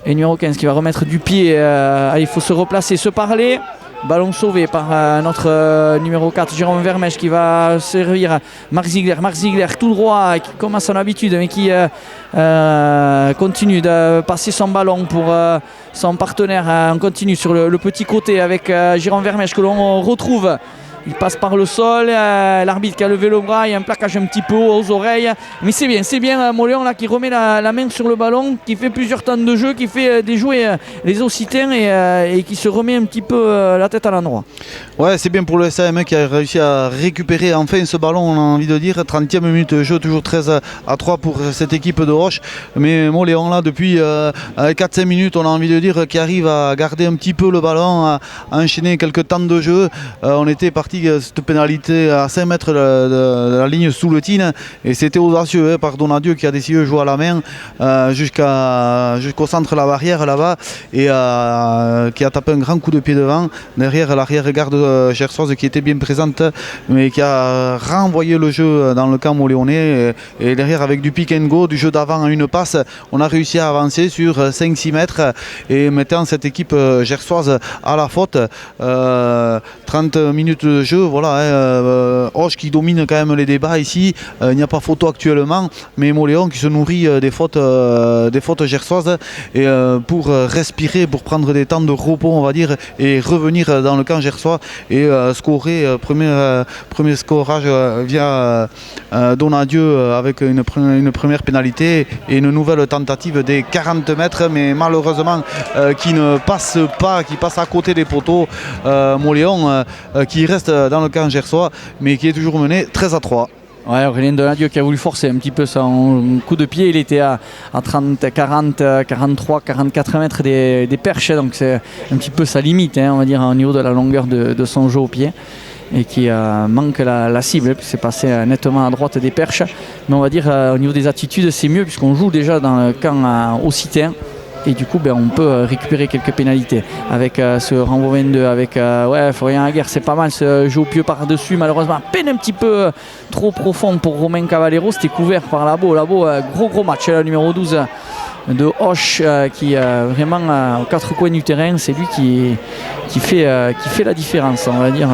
Et numéro 15 qui va remettre du pied. Il faut se replacer, se parler. Ballon sauvé par notre numéro 4, Jérôme Vermèche, qui va servir Marc Ziegler. Marc Ziegler tout droit, qui comme à son habitude, mais qui continue de passer son ballon pour son partenaire. On continue sur le petit côté avec Jérôme Vermèche que l'on retrouve. Il passe par le sol, l'arbitre qui a levé le bras, il y a un plaquage un petit peu haut aux oreilles. Mais c'est bien Moléon là qui remet la main sur le ballon, qui fait plusieurs temps de jeu, qui fait déjouer les Occitans et qui se remet un petit peu la tête à l'endroit. Ouais, c'est bien pour le SM qui a réussi à récupérer enfin ce ballon, on a envie de dire. 30e minute de jeu, toujours 13-3 pour cette équipe de Hoche. Mais Moléon là, depuis 4-5 minutes, on a envie de dire, qui arrive à garder un petit peu le ballon, à enchaîner quelques temps de jeu. On était parti cette pénalité à 5 mètres de la ligne sous le tin et c'était audacieux par Donadieu qui a décidé de jouer à la main jusqu'au centre de la barrière là-bas et qui a tapé un grand coup de pied devant derrière l'arrière-garde gersoise qui était bien présente mais qui a renvoyé le jeu dans le camp moléonais et derrière avec du pick and go, du jeu d'avant à une passe, on a réussi à avancer sur 5-6 mètres et mettant cette équipe gersoise à la faute. 30 minutes de jeu, voilà, Hoche qui domine quand même les débats ici, il n'y a pas photo actuellement, mais Moléon qui se nourrit des fautes gersoises et pour respirer, pour prendre des temps de repos on va dire et revenir dans le camp gersois et scorer, premier scorage via Donadieu avec une première pénalité et une nouvelle tentative des 40 mètres mais malheureusement qui ne passe pas, qui passe à côté des poteaux. Moléon qui reste dans le camp gersois mais qui est toujours mené 13-3. Ouais, Aurélien Donadieu qui a voulu forcer un petit peu son coup de pied, il était à 30, 40, 43, 44 mètres des perches, donc c'est un petit peu sa limite, on va dire, au niveau de la longueur de son jeu au pied et qui manque la cible, puis c'est passé nettement à droite des perches, mais on va dire au niveau des attitudes c'est mieux puisqu'on joue déjà dans le camp occitan. et du coup on peut récupérer quelques pénalités avec ce renvoi 22 avec Florian Aguerre. C'est pas mal ce jeu au pied par-dessus, malheureusement à peine un petit peu trop profond pour Romain Cavallero. C'était couvert par Labo, gros match, le numéro 12 de Hoche qui vraiment aux quatre coins du terrain, c'est lui qui fait la différence, on va dire,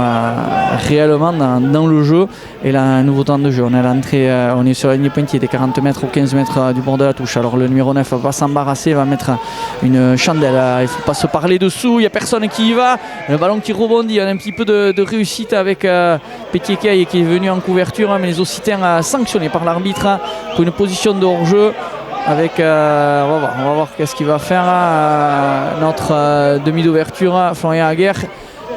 réellement dans le jeu et un nouveau temps de jeu. On est à l'entrée, on est sur la ligne pointille des 40 mètres ou 15 mètres du bord de la touche. Alors le numéro 9 va pas s'embarrasser, va mettre une chandelle, il ne faut pas se parler dessous, il n'y a personne qui y va, le ballon qui rebondit, on a un petit peu de réussite avec Pétier qui est venu en couverture, mais les Occitans sanctionnés par l'arbitre pour une position de hors-jeu. Avec, on va voir qu'est-ce qu'il va faire notre demi d'ouverture, Florian Aguerre,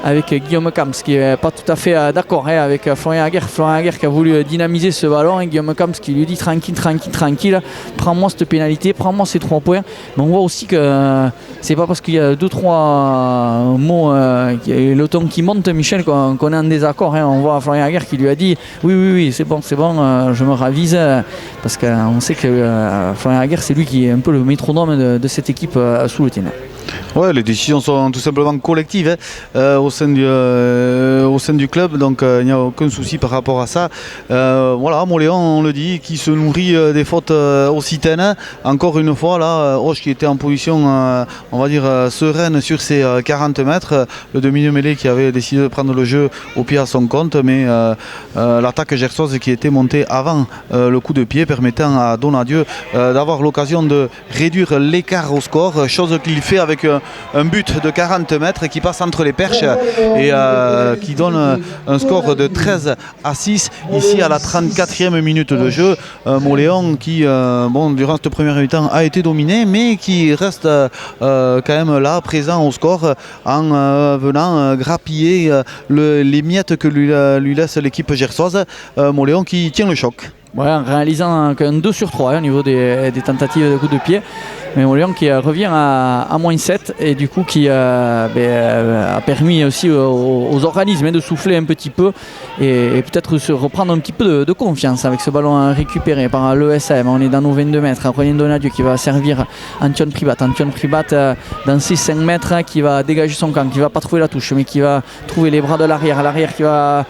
avec Guillaume Camps qui n'est pas tout à fait d'accord avec Florian Aguerre qui a voulu dynamiser ce ballon, et Guillaume Camps qui lui dit tranquille, prends-moi cette pénalité, prends-moi ces 3 points. Mais on voit aussi que c'est pas parce qu'il y a 2-3 mots, le ton qui monte, Michel, qu'on est en désaccord. On voit Florian Aguerre qui lui a dit oui c'est bon, je me ravise, parce qu'on sait que Florian Aguerre, c'est lui qui est un peu le métronome de cette équipe sous le tennis. Ouais, les décisions sont tout simplement collectives au sein du club, donc il n'y a aucun souci par rapport à ça. Moléon, on le dit, qui se nourrit des fautes occitaines. Encore une fois, là, Hoche qui était en position, on va dire, sereine sur ses 40 mètres. Le demi-mêlée qui avait décidé de prendre le jeu au pied à son compte, mais l'attaque gersoise qui était montée avant le coup de pied, permettant à Donadieu d'avoir l'occasion de réduire l'écart au score, chose qu'il fait avec un but de 40 mètres qui passe entre les perches et qui donne un score de 13-6 ici à la 34e minute de jeu. Moléon qui durant cette première mi-temps a été dominé, mais qui reste quand même là, présent au score, en venant grappiller les miettes que lui laisse l'équipe gersoise. Moléon qui tient le choc. Ouais, en réalisant qu'un 2 sur 3 au niveau des tentatives de coup de pied. Mais Moléon qui revient à -7 et du coup qui a permis aussi aux organismes de souffler un petit peu et peut-être se reprendre un petit peu de confiance avec ce ballon récupéré par l'ESM. On est dans nos 22 mètres. Ronin Donadieu qui va servir Antoine Pribat. Antoine Pribat dans ses 5 mètres qui va dégager son camp, qui ne va pas trouver la touche mais qui va trouver les bras de l'arrière. L'arrière qui va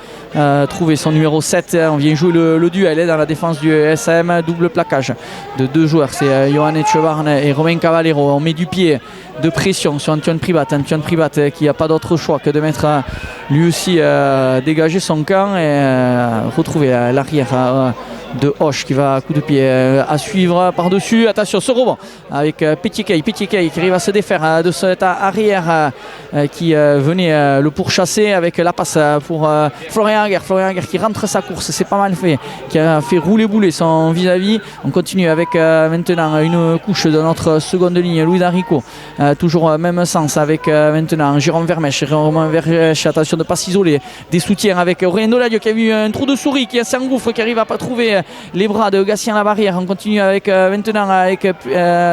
trouver son numéro 7. On vient jouer le duel dans la défense du SM. Double plaquage de 2 joueurs. C'est Johan Etchevarne et Romain Cavallero. On met du pied de pression sur Antoine Pribat. Antoine Pribat qui n'a pas d'autre choix que de mettre lui aussi dégager son camp et retrouver l'arrière de Hoche qui va à coup de pied à suivre par-dessus. Attention, ce rebond avec Pétier qui arrive à se défaire de cet arrière qui venait le pourchasser avec la passe pour Florian Aguerre qui rentre sa course, c'est pas mal fait, qui a fait rouler son vis-à-vis. On continue avec maintenant une couche de notre seconde ligne, Louis Darico, toujours même sens avec maintenant Jérôme Vermèche, attention de ne pas s'isoler, des soutiens avec Ronin Donadieu qui a eu un trou de souris, qui s'engouffre, qui arrive à pas trouver les bras de Gatien Labarrière. On continue avec maintenant avec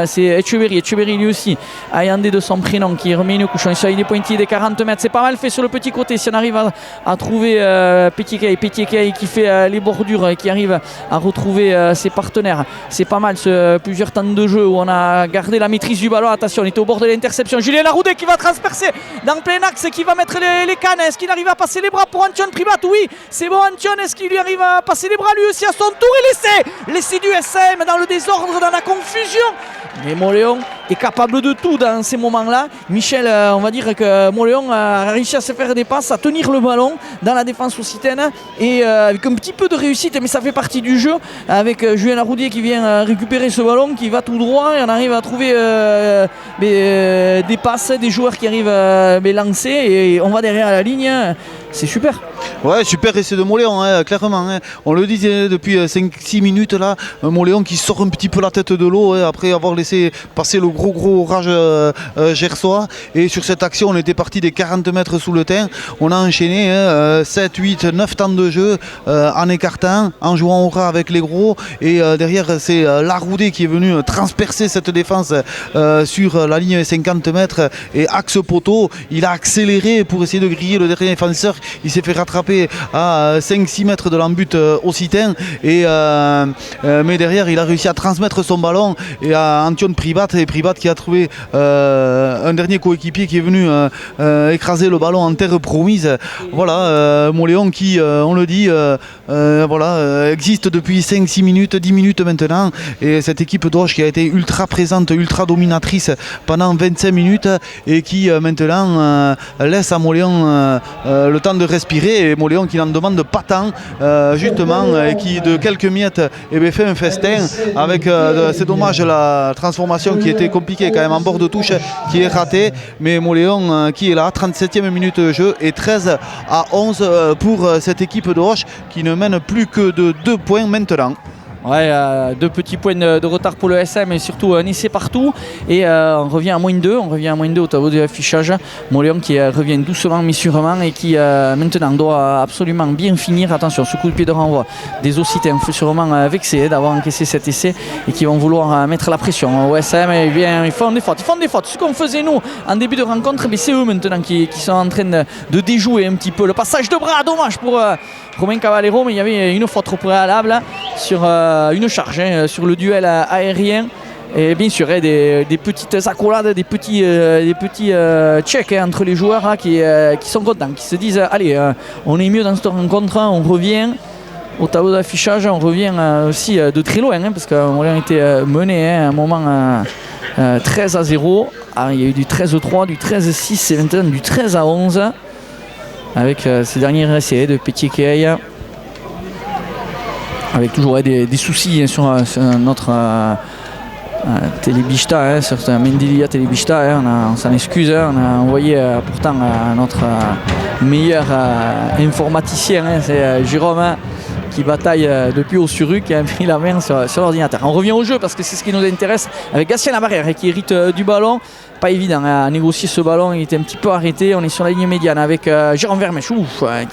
c'est Etcheverry lui aussi, Ayandé de son prénom, qui remet une couche. On est sur les pointillés des 40 mètres, c'est pas mal fait sur le petit côté. Si on arrive à trouver Pétier qui fait les bordures et qui arrive à retrouver ses partenaires, c'est pas mal. Plusieurs temps de jeu où on a gardé la maîtrise du ballon. Attention, on était au bord de l'interception. Julien Laroudé qui va transpercer dans plein axe, qui va mettre les cannes. Est-ce qu'il arrive à passer les bras pour Antoine Pribat? Oui, c'est bon. Antoine, est-ce qu'il lui arrive à passer les bras lui aussi à son tour? Et l'essai du SM dans le désordre, dans la confusion. Mais Moléon est capable de tout dans ces moments-là. Michel, on va dire que Moléon a réussi à se faire des passes, à tenir le ballon dans la défense occitaine et avec un petit peu de réussite, mais ça fait partie du jeu, avec Julien Laroudier qui vient récupérer ce ballon, qui va tout droit et on arrive à trouver des passes, des joueurs qui arrivent à lancer et on va derrière la ligne. C'est super. Ouais, super essai de Moléon, clairement. On le disait depuis 5-6 minutes là, Moléon qui sort un petit peu la tête de l'eau après avoir laissé passer le gros orage gersois. Et sur cette action, on était parti des 40 mètres sous le terrain. On a enchaîné 7, 8, 9 temps de jeu en écartant, en jouant au ras avec les gros. Et derrière, c'est Laroudé qui est venu transpercer cette défense sur la ligne 50 mètres et axe poteau. Il a accéléré pour essayer de griller le dernier défenseur. Il s'est fait rattraper échappé à 5-6 mètres de l'embut occitan. Mais derrière, il a réussi à transmettre son ballon et à Antoine Privat. Et Privat qui a trouvé un dernier coéquipier qui est venu écraser le ballon en terre promise. Voilà, Mauléon qui, on le dit, existe depuis 5-6 minutes, 10 minutes maintenant. Et cette équipe d'Auch qui a été ultra présente, ultra dominatrice pendant 25 minutes et qui maintenant laisse à Mauléon le temps de respirer. Et Mauléon qui n'en demande pas tant, justement, et qui de quelques miettes fait un festin avec, c'est dommage, la transformation qui était compliquée quand même en bord de touche qui est ratée. Mais Mauléon qui est là, 37e minute de jeu et 13-11 pour cette équipe d'Auch qui ne mène plus que de 2 points maintenant. Ouais, 2 petits points de retard pour le SM et surtout un essai partout. Et on revient à moins 2. On revient à moins 2 au tableau de affichage. Mauléon qui revient doucement mais sûrement et qui maintenant doit absolument bien finir. Attention, ce coup de pied de renvoi des Occitans fait sûrement vexé d'avoir encaissé cet essai et qui vont vouloir mettre la pression au SM. Et bien, ils font des fautes. Ce qu'on faisait nous en début de rencontre, c'est eux maintenant qui sont en train de déjouer un petit peu. Le passage de bras, dommage pour Romain Cavallero, mais il y avait une faute au préalable sur une charge sur le duel aérien. Et bien sûr, des petites accolades, des petits checks entre les joueurs là, qui sont contents, qui se disent allez, on est mieux dans cette rencontre, on revient au tableau d'affichage, on revient aussi de très loin, parce qu'on a été mené à un moment 13-0. Il y a eu du 13-3, du 13-6 et maintenant du 13-11 avec ces derniers essais de Petit-Keil. Avec toujours des soucis sur notre Télébichta, sur Mendilia Télébichta, on s'en excuse, on a envoyé pourtant notre meilleur informaticien, c'est Jérôme, qui bataille depuis au Suru, qui a pris la main sur l'ordinateur. On revient au jeu parce que c'est ce qui nous intéresse avec Gatien Labarrière qui hérite du ballon. Pas évident à négocier ce ballon, il était un petit peu arrêté. On est sur la ligne médiane avec Jérôme Vermèche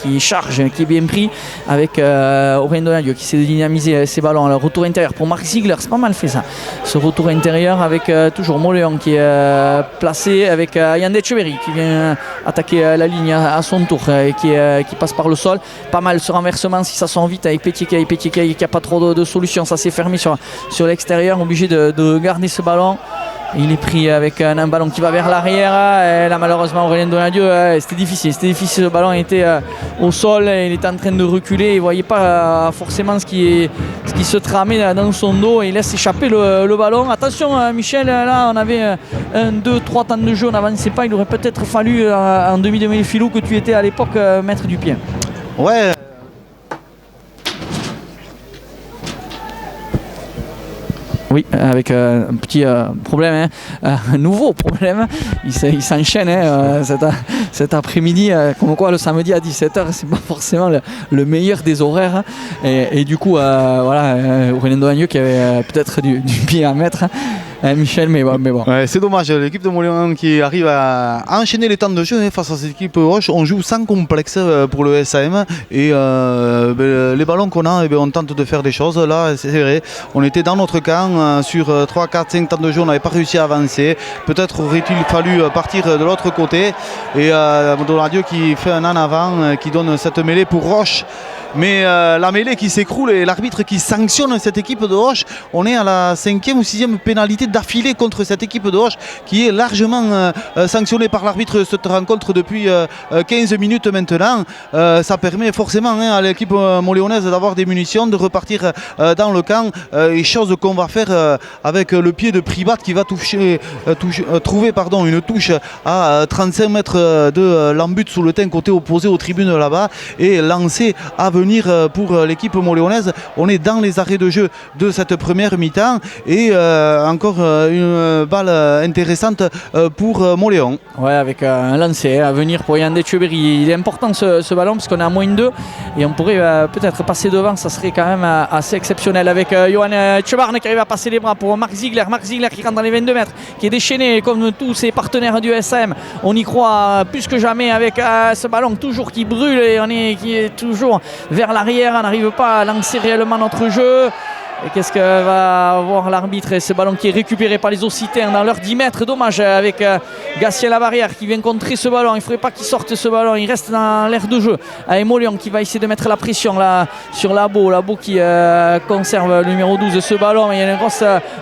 qui charge, qui est bien pris, avec Aurélien Donadieu qui s'est dynamisé ses ballons. Le retour intérieur pour Marc Ziegler, c'est pas mal fait ça. Ce retour intérieur avec toujours Mauléon qui est placé avec Yann Etcheverry qui vient attaquer la ligne à son tour et qui passe par le sol. Pas mal ce renversement si ça sent vite avec Petit-Keil qui n'a pas trop de solutions. Ça s'est fermé sur l'extérieur, obligé de garder ce ballon. Il est pris avec un ballon qui va vers l'arrière. Et là, malheureusement, Aurélien Donadieu, c'était difficile. Le ballon était au sol. Il était en train de reculer. Il ne voyait pas forcément ce qui se tramait dans son dos. Il laisse échapper le ballon. Attention, Michel, là, on avait 1, 2, 3 temps de jeu. On n'avançait pas. Il aurait peut-être fallu, en demi de mêlée filou que tu étais à l'époque, mettre du pied. Ouais. Oui, avec un petit problème, un nouveau problème. Il s'enchaîne cet après-midi. Comme quoi, le samedi à 17h, c'est pas forcément le meilleur des horaires. Et du coup, Aurélien Donadieu qui avait peut-être du pied à mettre. Michel, mais bon. Ouais, c'est dommage, l'équipe de Mauléon qui arrive à enchaîner les temps de jeu face à cette équipe Auch. On joue sans complexe pour le SAM et les ballons qu'on a, on tente de faire des choses. Là, c'est vrai, on était dans notre camp sur 3, 4, 5 temps de jeu, on n'avait pas réussi à avancer. Peut-être aurait-il fallu partir de l'autre côté et Donadieu qui fait un en avant, qui donne cette mêlée pour Roche. Mais la mêlée qui s'écroule et l'arbitre qui sanctionne cette équipe de Auch. On est à la 5e ou 6e pénalité d'affilée contre cette équipe de Auch qui est largement sanctionnée par l'arbitre de cette rencontre depuis 15 minutes maintenant. Ça permet forcément à l'équipe montléonaise d'avoir des munitions, de repartir dans le camp. Et chose qu'on va faire avec le pied de Privat qui va trouver une touche à 35 mètres de l'embut sous le teint côté opposé aux tribunes là-bas et lancer à venir pour l'équipe montléonaise. On est dans les arrêts de jeu de cette première mi-temps et encore une balle intéressante pour Mauléon. Ouais, avec un lancer à venir pour Yann Etcheverry. Il est important ce ballon parce qu'on est à moins 2 et on pourrait peut-être passer devant, ça serait quand même assez exceptionnel avec Johan Etchebarne qui arrive à passer les bras pour Marc Ziegler qui rentre dans les 22 mètres, qui est déchaîné comme tous ses partenaires du SM. On y croit plus que jamais avec ce ballon toujours qui brûle et qui est toujours vers l'arrière. On n'arrive pas à lancer réellement notre jeu. Et qu'est-ce que va voir l'arbitre? Et ce ballon qui est récupéré par les Occitans dans leurs 10 mètres. Dommage avec Gatien Labarrière qui vient contrer ce ballon. Il ne faudrait pas qu'il sorte ce ballon. Il reste dans l'aire de jeu. Avec Molion qui va essayer de mettre la pression là, sur Labo. Labo qui conserve le numéro 12 de ce ballon. Il y a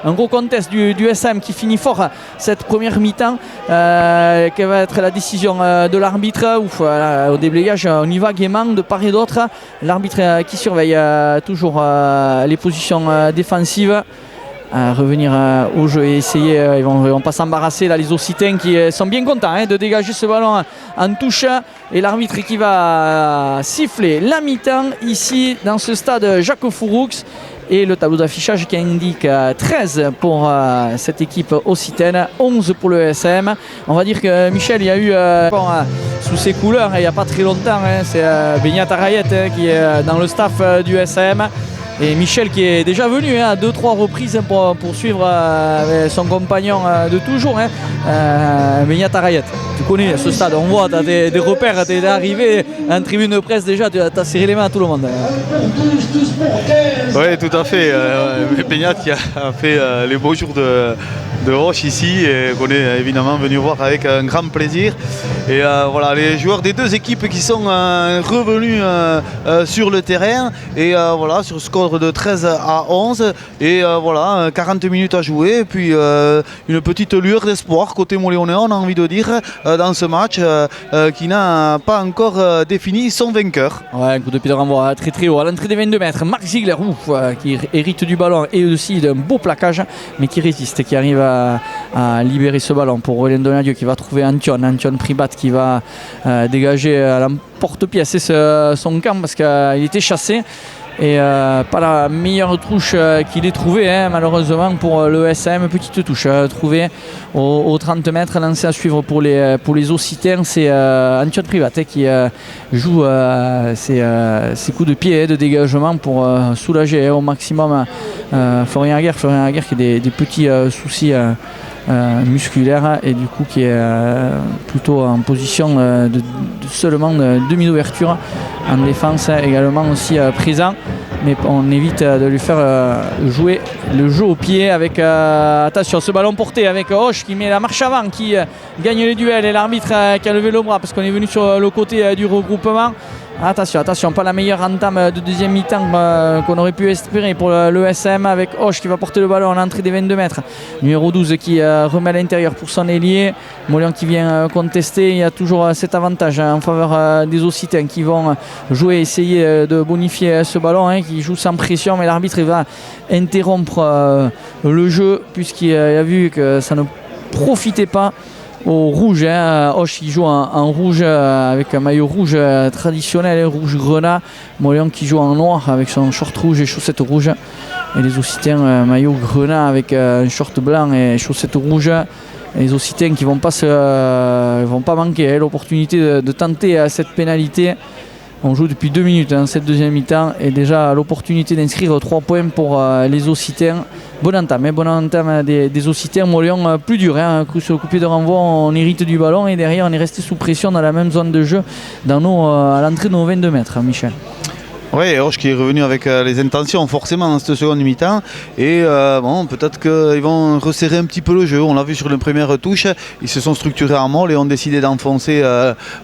un gros contest du SM qui finit fort cette première mi-temps. Quelle va être la décision de l'arbitre? Au déblayage, on y va gaiement de part et d'autre. L'arbitre qui surveille toujours les positions défensives. Revenir au jeu et essayer, ils vont pas s'embarrasser là, les Occitans qui sont bien contents de dégager ce ballon en touche, et l'arbitre qui va siffler la mi-temps ici dans ce stade Jacques Fouroux, et le tableau d'affichage qui indique 13 pour cette équipe occitane, 11 pour le SM. On va dire que Michel, il y a eu sous ses couleurs il n'y a pas très longtemps, c'est Benyat Arayet qui est dans le staff du SM. Et Michel qui est déjà venu à 2-3 reprises pour suivre son compagnon de toujours, Benyat Arayet. Tu connais ce stade, on voit, tu as des repères, tu es arrivé en tribune de presse déjà, tu as serré les mains à tout le monde. Oui, tout à fait. Benyat qui a fait les beaux jours de Auch ici, et qu'on est évidemment venu voir avec un grand plaisir. Et voilà, les joueurs des deux équipes qui sont revenus sur le terrain, et voilà, sur le score de 13 à 11, et voilà, 40 minutes à jouer, et puis une petite lueur d'espoir côté Moléonais, on a envie de dire, dans ce match qui n'a pas encore défini son vainqueur. Ouais, un coup de pied de renvoi très très haut à l'entrée des 22 mètres. Marc Ziegler qui hérite du ballon et aussi d'un beau plaquage, mais qui résiste, qui arrive à libérer ce ballon pour Aurélien Donadieu qui va trouver Antion Pribat qui va dégager à l'emporte-pièce son camp parce qu'il était chassé. Et pas la meilleure touche qu'il ait trouvée, malheureusement pour le SM. Petite touche trouvée aux 30 mètres, lancée à suivre pour les Occitans. C'est Antion Privat qui joue ses coups de pied de dégagement pour soulager au maximum Florian Aguerre qui a des petits soucis musculaire, et du coup qui est plutôt en position de seulement demi d'ouverture en défense, également aussi présent, mais on évite de lui faire jouer le jeu au pied avec attention ce ballon porté avec Auch qui met la marche avant, qui gagne les duels, et l'arbitre qui a levé le bras parce qu'on est venu sur le côté du regroupement. Attention, pas la meilleure entame de deuxième mi-temps qu'on aurait pu espérer pour le SM, avec Auch qui va porter le ballon à l'entrée des 22 mètres. Numéro 12 qui remet à l'intérieur pour son ailier. Molion qui vient contester. Il y a toujours cet avantage en faveur des Occitans qui vont jouer, essayer de bonifier ce ballon, qui joue sans pression, mais l'arbitre va interrompre le jeu puisqu'il a vu que ça ne profitait pas au rouge. Auch qui joue en rouge avec un maillot rouge traditionnel, rouge grenat. Molion qui joue en noir avec son short rouge et chaussettes rouges, et les Occitans maillot grenat avec un short blanc et chaussettes rouges. Et les Occitans qui vont pas manquer l'opportunité de tenter cette pénalité. On joue depuis 2 minutes cette deuxième mi-temps, et déjà l'opportunité d'inscrire 3 points pour les Occitans. Bonne entame des Occitans. Molion plus dur, sur le coup de pied de renvoi on hérite du ballon, et derrière on est resté sous pression dans la même zone de jeu à l'entrée de nos 22 mètres, Michel. Oui, Auch qui est revenu avec les intentions forcément dans cette seconde mi-temps, et bon, peut-être qu'ils vont resserrer un petit peu le jeu. On l'a vu sur les premières touches, ils se sont structurés en molle et ont décidé d'enfoncer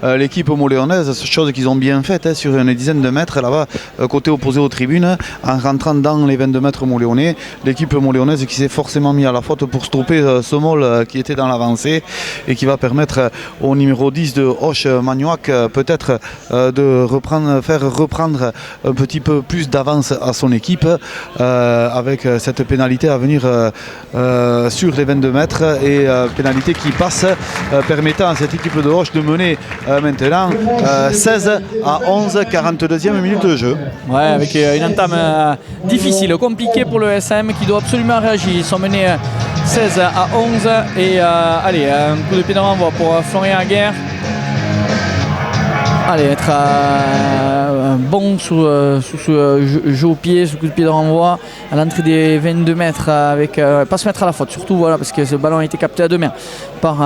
l'équipe moléonaise, chose qu'ils ont bien faite sur une dizaine de mètres là-bas, côté opposé aux tribunes, en rentrant dans les 22 mètres moléonais. L'équipe moléonaise qui s'est forcément mis à la faute pour stopper ce molle qui était dans l'avancée, et qui va permettre au numéro 10 de Auch, Magnoac, peut-être de faire reprendre un petit peu plus d'avance à son équipe, avec cette pénalité à venir sur les 22 mètres, et pénalité qui passe, permettant à cette équipe de Auch de mener maintenant 16 à 11, 42e minute de jeu. Ouais, avec une entame difficile, compliquée pour le SM qui doit absolument réagir. Ils sont menés 16 à 11, et allez, un coup de pied de renvoi pour Florian Aguerre. Allez, être bon sous jeu au pied, sous coup de pied de renvoi à l'entrée des 22 mètres, avec pas se mettre à la faute surtout, voilà, parce que ce ballon a été capté à 2 mains par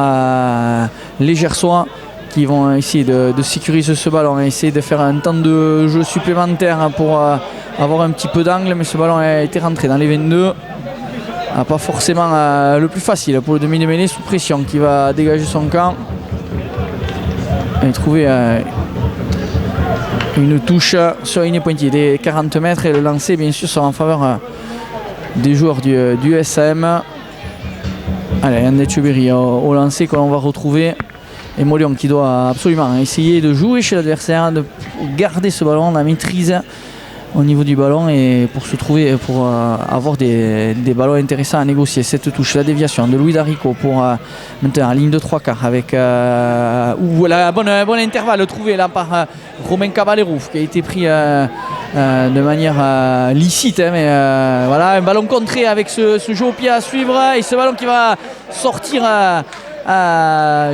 les Gersois. qui vont essayer de sécuriser ce ballon et essayer de faire un temps de jeu supplémentaire pour avoir un petit peu d'angle, mais ce ballon a été rentré dans les 22. Pas forcément le plus facile pour le demi de mêlée sous pression qui va dégager son camp et trouver une touche sur une pointille des 40 mètres, et le lancer bien sûr sera en faveur des joueurs du SAM. Allez, Yann Etcheberry au lancer que l'on va retrouver, et Mauléon qui doit absolument essayer de jouer chez l'adversaire, de garder ce ballon, la maîtrise au niveau du ballon, et pour avoir des ballons intéressants à négocier. Cette touche, la déviation de Louis Darico pour maintenant la ligne de 3/4 avec la bonne intervalle trouvé là par Romain Caballero qui a été pris de manière licite, hein, mais voilà, un ballon contré avec ce jeu au pied à suivre, et ce ballon qui va sortir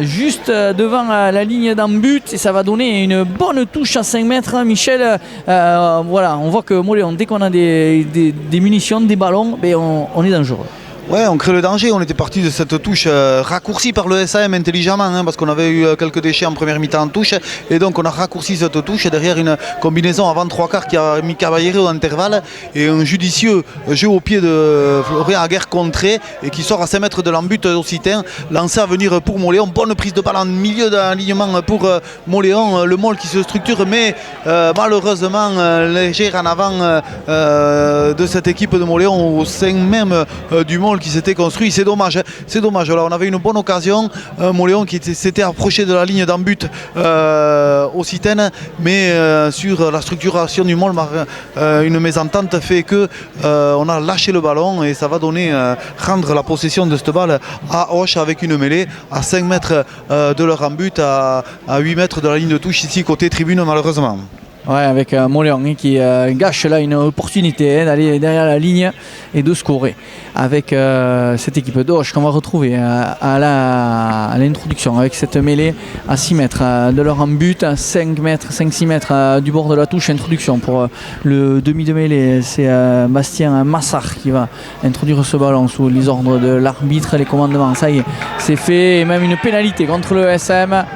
juste devant la ligne d'en but, et ça va donner une bonne touche à 5 mètres. Michel, voilà, on voit que Mauléon, dès qu'on a des munitions, des ballons, ben on est dangereux. Ouais, on crée le danger. On était parti de cette touche raccourcie par le SAM intelligemment, hein, parce qu'on avait eu quelques déchets en première mi-temps en touche, et donc on a raccourci cette touche derrière une combinaison avant 3/4 qui a mis Caballero en intervalle, et un judicieux jeu au pied de Florian Aguerre contré, et qui sort à 5 mètres de l'embut occitan, lancé à venir pour Mauléon. Bonne prise de balle en milieu d'alignement pour Mauléon, le Mol qui se structure, mais malheureusement léger en avant de cette équipe de Mauléon au sein même du Mol qui s'était construit. C'est dommage, c'est dommage. Là, on avait une bonne occasion, Mauléon qui s'était approché de la ligne d'en but occitane, mais sur la structuration du Mol, une mésentente fait que on a lâché le ballon, et ça va donner rendre la possession de cette balle à Auch avec une mêlée à 5 mètres de leur en but, à 8 mètres de la ligne de touche ici côté tribune, malheureusement. Ouais, avec Mauléon qui gâche là une opportunité d'aller derrière la ligne et de scorer avec cette équipe d'Auch qu'on va retrouver à l'introduction, avec cette mêlée à 6 mètres de leur en but, à 5-6 mètres du bord de la touche. Introduction pour le demi de mêlée, c'est Bastien Massard qui va introduire ce ballon sous les ordres de l'arbitre, les commandements, ça y est, c'est fait, et même une pénalité contre le SM.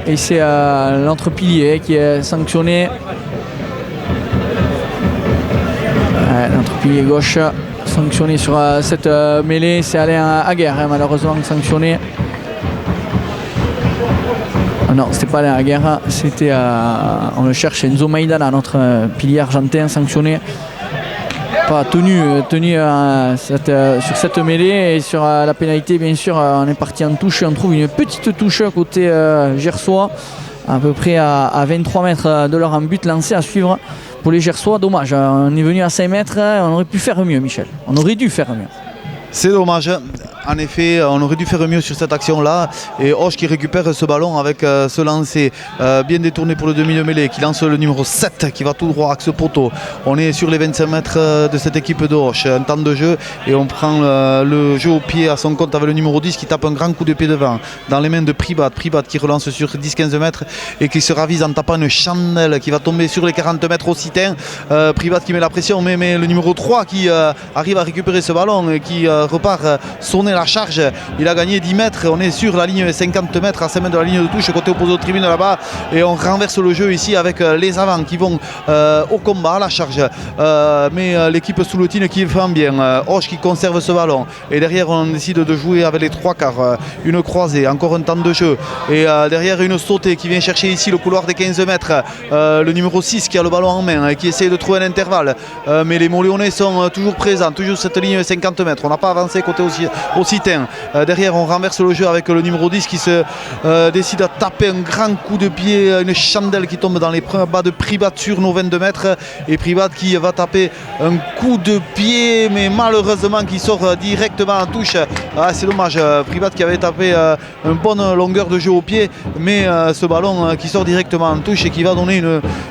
Et c'est l'entrepilier qui est sanctionné. L'entrepilier gauche sanctionné sur cette mêlée. C'est Alain Aguerre, malheureusement sanctionné. Non, c'était pas Alain Aguerre, c'était on le cherche, Enzo Maidana, notre pilier argentin, sanctionné. Pas tenu sur cette mêlée, et sur la pénalité bien sûr on est parti en touche, on trouve une petite touche côté Gersois, à peu près à 23 mètres de leur en but, lancé à suivre pour les Gersois. Dommage, on est venu à 5 mètres, on aurait pu faire mieux, Michel, on aurait dû faire mieux. C'est dommage. En effet, on aurait dû faire mieux sur cette action-là. Et Auch qui récupère ce ballon avec ce lancer bien détourné pour le demi de mêlée, qui lance le numéro 7 qui va tout droit axe poteau. On est sur les 25 mètres de cette équipe de Auch. Un temps de jeu, et on prend le jeu au pied à son compte avec le numéro 10 qui tape un grand coup de pied devant dans les mains de Privat. Privat qui relance sur 10-15 mètres et qui se ravise en tapant une chandelle qui va tomber sur les 40 mètres occitan. Privat qui met la pression, mais le numéro 3 qui arrive à récupérer ce ballon et qui repart sonner la charge. Il a gagné 10 mètres, on est sur la ligne 50 mètres à 5 mètres de la ligne de touche côté opposé aux tribunes là-bas, et on renverse le jeu ici avec les avants qui vont au combat à la charge, mais l'équipe Souloutine qui fait bien. Auch qui conserve ce ballon, et derrière on décide de jouer avec les 3/4, une croisée, encore un temps de jeu, et derrière une sautée qui vient chercher ici le couloir des 15 mètres, le numéro 6 qui a le ballon en main et qui essaie de trouver un intervalle, mais les Mauléonais sont toujours présents, toujours cette ligne 50 mètres, on n'a pas avancé côté occitan. Derrière on renverse le jeu avec le numéro 10 qui se décide à taper un grand coup de pied, une chandelle qui tombe dans les bas de Privat sur nos 22 mètres, et Privat qui va taper un coup de pied, mais malheureusement qui sort directement en touche. C'est dommage, Privat qui avait tapé une bonne longueur de jeu au pied, mais ce ballon qui sort directement en touche et qui va donner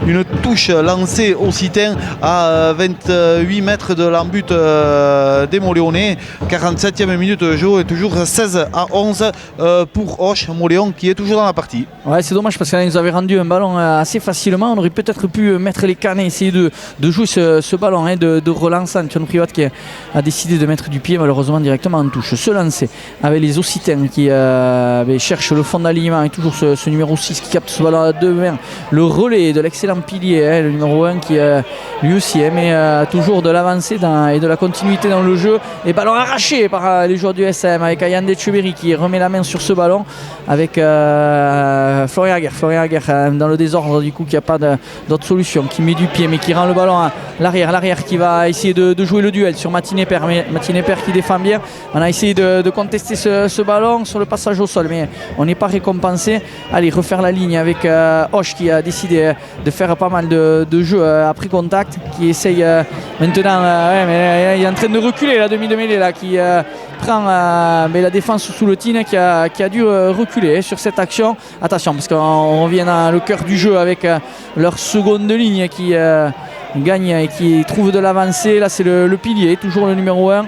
une touche lancée occitan à 28 mètres de l'embut des Mauléonais. 47e minute minutes de jeu et toujours 16-11 pour Auch Mauléon qui est toujours dans la partie. Ouais, c'est dommage parce qu'on nous avait rendu un ballon assez facilement. On aurait peut-être pu mettre les cannes et essayer de jouer ce ballon de relance. Antoine Privat qui a décidé de mettre du pied malheureusement directement en touche. Se lancer avec les Occitains qui cherchent le fond d'alignement et toujours ce numéro 6 qui capte ce ballon à deux mains. Le relais de l'excellent pilier, le numéro 1 qui lui aussi aimait toujours de l'avancée et de la continuité dans le jeu. Et ballon arraché par les joueurs du SM avec Ayande Etcheverry qui remet la main sur ce ballon avec Florian Aguerre dans le désordre du coup qui n'a pas d'autre solution, qui met du pied mais qui rend le ballon à l'arrière qui va essayer de jouer le duel sur Martin Eper, mais Martin Eper qui défend bien. On a essayé de contester ce ballon sur le passage au sol mais on n'est pas récompensé. Allez, refaire la ligne avec Auch qui a décidé de faire pas mal de jeux après contact, qui essaye maintenant mais il est en train de reculer la demi de mêlée là, qui prend la défense sous le tine qui a dû reculer sur cette action. Attention parce qu'on revient dans le cœur du jeu avec leur seconde ligne qui gagne et qui trouve de l'avancée. Là c'est le pilier, toujours le numéro 1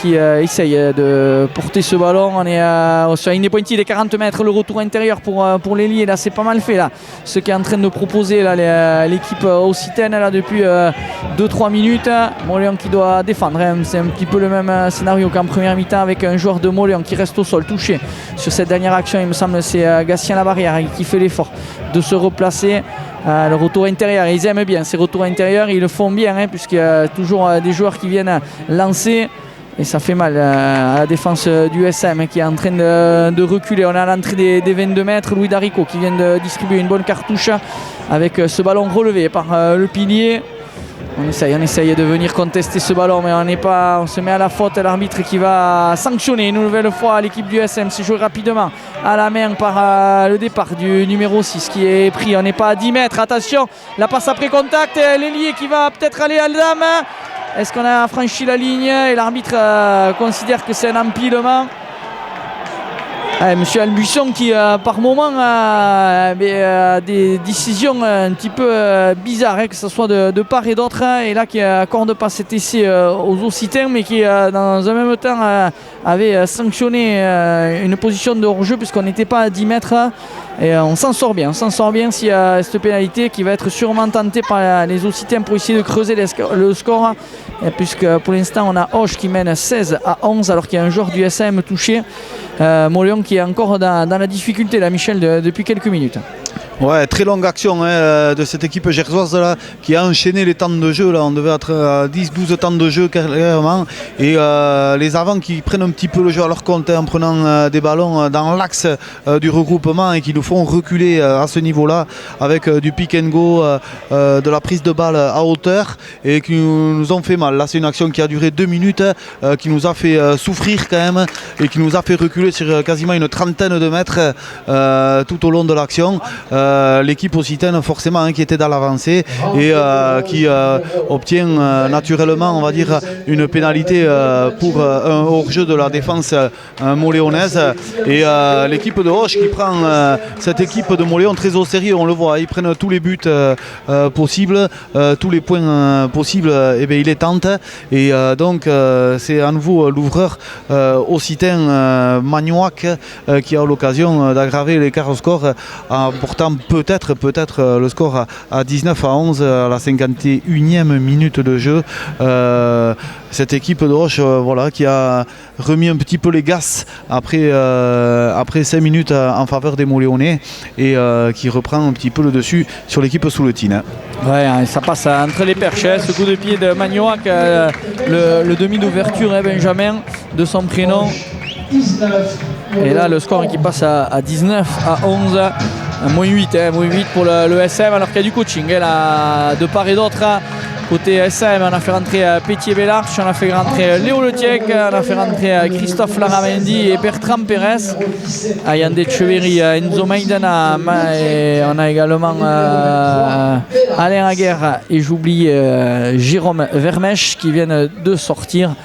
qui essaye de porter ce ballon. On est sur une pointille des 40 mètres, le retour intérieur pour les liés. Là c'est pas mal fait là, ce qu'est en train de proposer là, l'équipe occitane là, depuis 2-3 minutes. Mauléon qui doit défendre, hein. C'est un petit peu le même scénario qu'en première mi-temps avec un joueur de Mauléon qui reste au sol touché sur cette dernière action. Il me semble c'est Gatien Labarrière qui fait l'effort de se replacer. Le retour intérieur, ils aiment bien ces retours intérieurs, ils le font bien hein, puisqu'il y a toujours des joueurs qui viennent lancer. Et ça fait mal à la défense du SM qui est en train de reculer. On a l'entrée des 22 mètres. Louis Darico qui vient de distribuer une bonne cartouche avec ce ballon relevé par le pilier. On essaye de venir contester ce ballon mais on se met à la faute. L'arbitre qui va sanctionner une nouvelle fois l'équipe du SM. C'est joué rapidement à la main par le départ du numéro 6 qui est pris. On n'est pas à 10 mètres. Attention, la passe après contact. L'ailier qui va peut-être aller à l'âme. Est-ce qu'on a franchi la ligne et l'arbitre considère que c'est un empilement? Monsieur Albuisson qui par moment a des décisions un petit peu bizarres, hein, que ce soit de part et d'autre, hein, et là qui accorde pas cet essai aux Occitans mais qui dans un même temps avait sanctionné une position de hors-jeu puisqu'on n'était pas à 10 mètres. Et on s'en sort bien s'il y a cette pénalité qui va être sûrement tentée par les Occitans pour essayer de creuser le score, puisque pour l'instant on a Auch qui mène 16-11 alors qu'il y a un joueur du SM touché. Mauléon qui est encore dans la difficulté là, Michel, depuis quelques minutes. Ouais, très longue action de cette équipe gersoise là, qui a enchaîné les temps de jeu. Là. On devait être à 10-12 temps de jeu carrément. Et les avants qui prennent un petit peu le jeu à leur compte en prenant des ballons dans l'axe du regroupement et qui nous font reculer à ce niveau-là avec du pick and go, de la prise de balle à hauteur et qui nous ont fait mal. Là, c'est une action qui a duré 2 minutes, qui nous a fait souffrir quand même et qui nous a fait reculer sur quasiment une trentaine de mètres tout au long de l'action. L'équipe occitane forcément qui était dans l'avancée et qui obtient naturellement on va dire une pénalité pour un hors-jeu de la défense mauléonaise et l'équipe de Auch qui prend cette équipe de Mauléon très au sérieux, on le voit, ils prennent tous les buts possibles, tous les points possibles, et bien ils les tentent et donc c'est à nouveau l'ouvreur occitan Magnoac qui a l'occasion d'aggraver l'écart au score en portant peut-être le score à 19-11 à la 51e minute de jeu. Cette équipe de Auch voilà, qui a remis un petit peu les gaz après 5 minutes en faveur des Mauléonais et qui reprend un petit peu le dessus sur l'équipe sous le tine. Ouais, ça passe entre les perches, ce coup de pied de Magnoac, le demi d'ouverture, Benjamin, de son prénom. Et là le score qui passe à 19-11. Moins 8 pour le SM alors qu'il y a du coaching là, de part et d'autre. Côté SM, on a fait rentrer Pétier-Bellarche, on a fait rentrer Léo Letiec, on a fait rentrer Christophe Laramendi et Bertrand Pérez, Ayande Etcheverry, Enzo Maidana, et on a également Alain Aguerre et j'oublie Jérôme Vermèche qui viennent de sortir.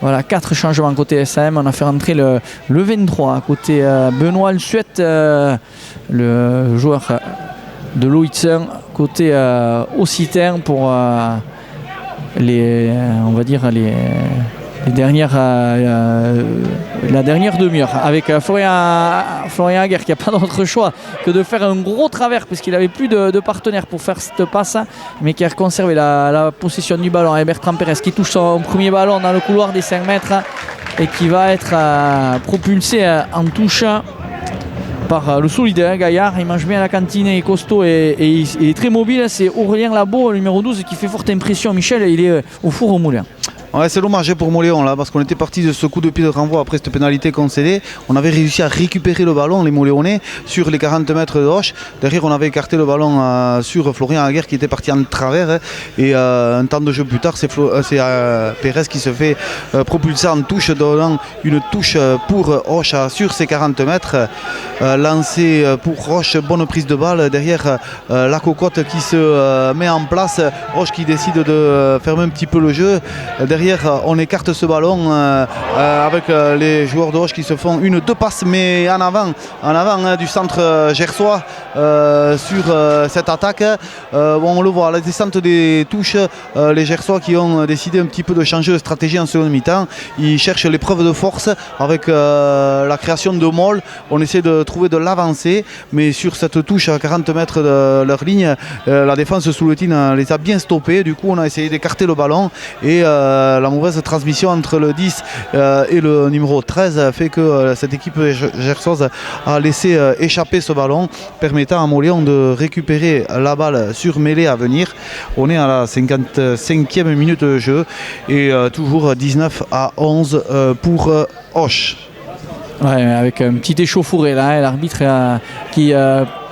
Voilà, 4 changements côté SM. On a fait rentrer le 23 côté Benoît Le Suette, le joueur de Loïtzen, côté occitan pour on va dire la dernière demi-heure avec Florian Aguerre qui n'a pas d'autre choix que de faire un gros travers puisqu'il n'avait plus de partenaire pour faire cette passe, mais qui a conservé la possession du ballon, et Bertrand Pérez qui touche son premier ballon dans le couloir des 5 mètres et qui va être propulsé en touche par le solide Gaillard. Il mange bien à la cantine, il est costaud et il est très mobile. C'est Aurélien Labo, le numéro 12, qui fait forte impression. Michel, il est au four au moulin. Ouais, c'est dommage pour Moléon là, parce qu'on était parti de ce coup de pied de renvoi après cette pénalité concédée. On avait réussi à récupérer le ballon, les Moléonais, sur les 40 mètres de Hoche. Derrière, on avait écarté le ballon sur Florian Aguerre qui était parti en travers. Et un temps de jeu plus tard, c'est Pérez qui se fait propulser en touche, donnant une touche pour Hoche sur ses 40 mètres. Lancé pour Roche, bonne prise de balle. Derrière, la cocotte qui se met en place. Hoche qui décide de fermer un petit peu le jeu. Derrière, on écarte ce ballon avec les joueurs de Hoche qui se font deux passes, mais en avant du centre gersois sur cette attaque. On le voit, la descente des touches, les Gersois qui ont décidé un petit peu de changer de stratégie en seconde mi-temps. Ils cherchent l'épreuve de force avec la création de molles. On essaie de trouver de l'avancée, mais sur cette touche à 40 mètres de leur ligne, la défense souletine les a bien stoppés. Du coup, on a essayé d'écarter le ballon et la mauvaise transmission entre le 10 et le numéro 13 fait que cette équipe gersoise a laissé échapper ce ballon, permettant à Moléon de récupérer la balle sur mêlée à venir. On est à la 55e minute de jeu et toujours 19-11 pour Hoche. Ouais, avec un petit échauffouré là, et l'arbitre qui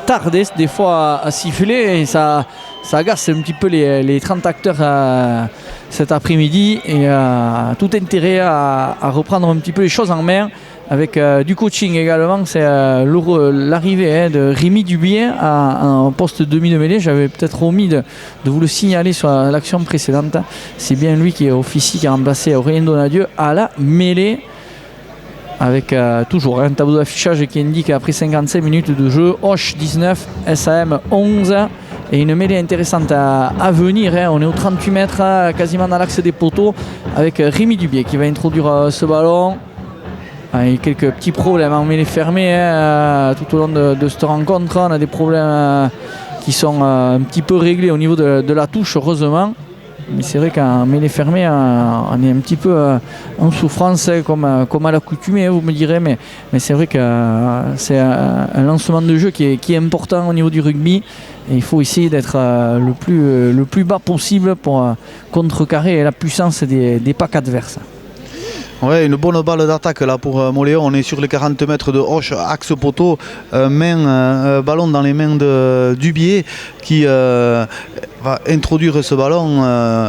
tardait des fois à siffler, et ça agace un petit peu les 30 acteurs cet après-midi, et tout intérêt à reprendre un petit peu les choses en main avec du coaching également. C'est l'arrivée de Rémi Dubier en poste demi de mêlée. J'avais peut-être omis de vous le signaler sur l'action précédente. C'est bien lui qui officie, qui a remplacé Aurélien Donadieu à la mêlée, avec toujours un tableau d'affichage qui indique après 55 minutes de jeu, Hoche 19, SAM 11, et une mêlée intéressante à venir. On est aux 38 mètres, quasiment dans l'axe des poteaux, avec Rémi Dubier qui va introduire ce ballon. Il y a quelques petits problèmes en mêlée fermée tout au long de cette rencontre. On a des problèmes qui sont un petit peu réglés au niveau de la touche, heureusement. Mais c'est vrai qu'en mêlée fermée, on est un petit peu en souffrance, comme à l'accoutumée, vous me direz. Mais c'est vrai que c'est un lancement de jeu qui est important au niveau du rugby. Et il faut essayer d'être le plus bas possible pour contrecarrer la puissance des packs adverses. Ouais, une bonne balle d'attaque là pour Moléon. On est sur les 40 mètres de Hoche, axe poteau, ballon dans les mains de Dubier qui va introduire ce ballon.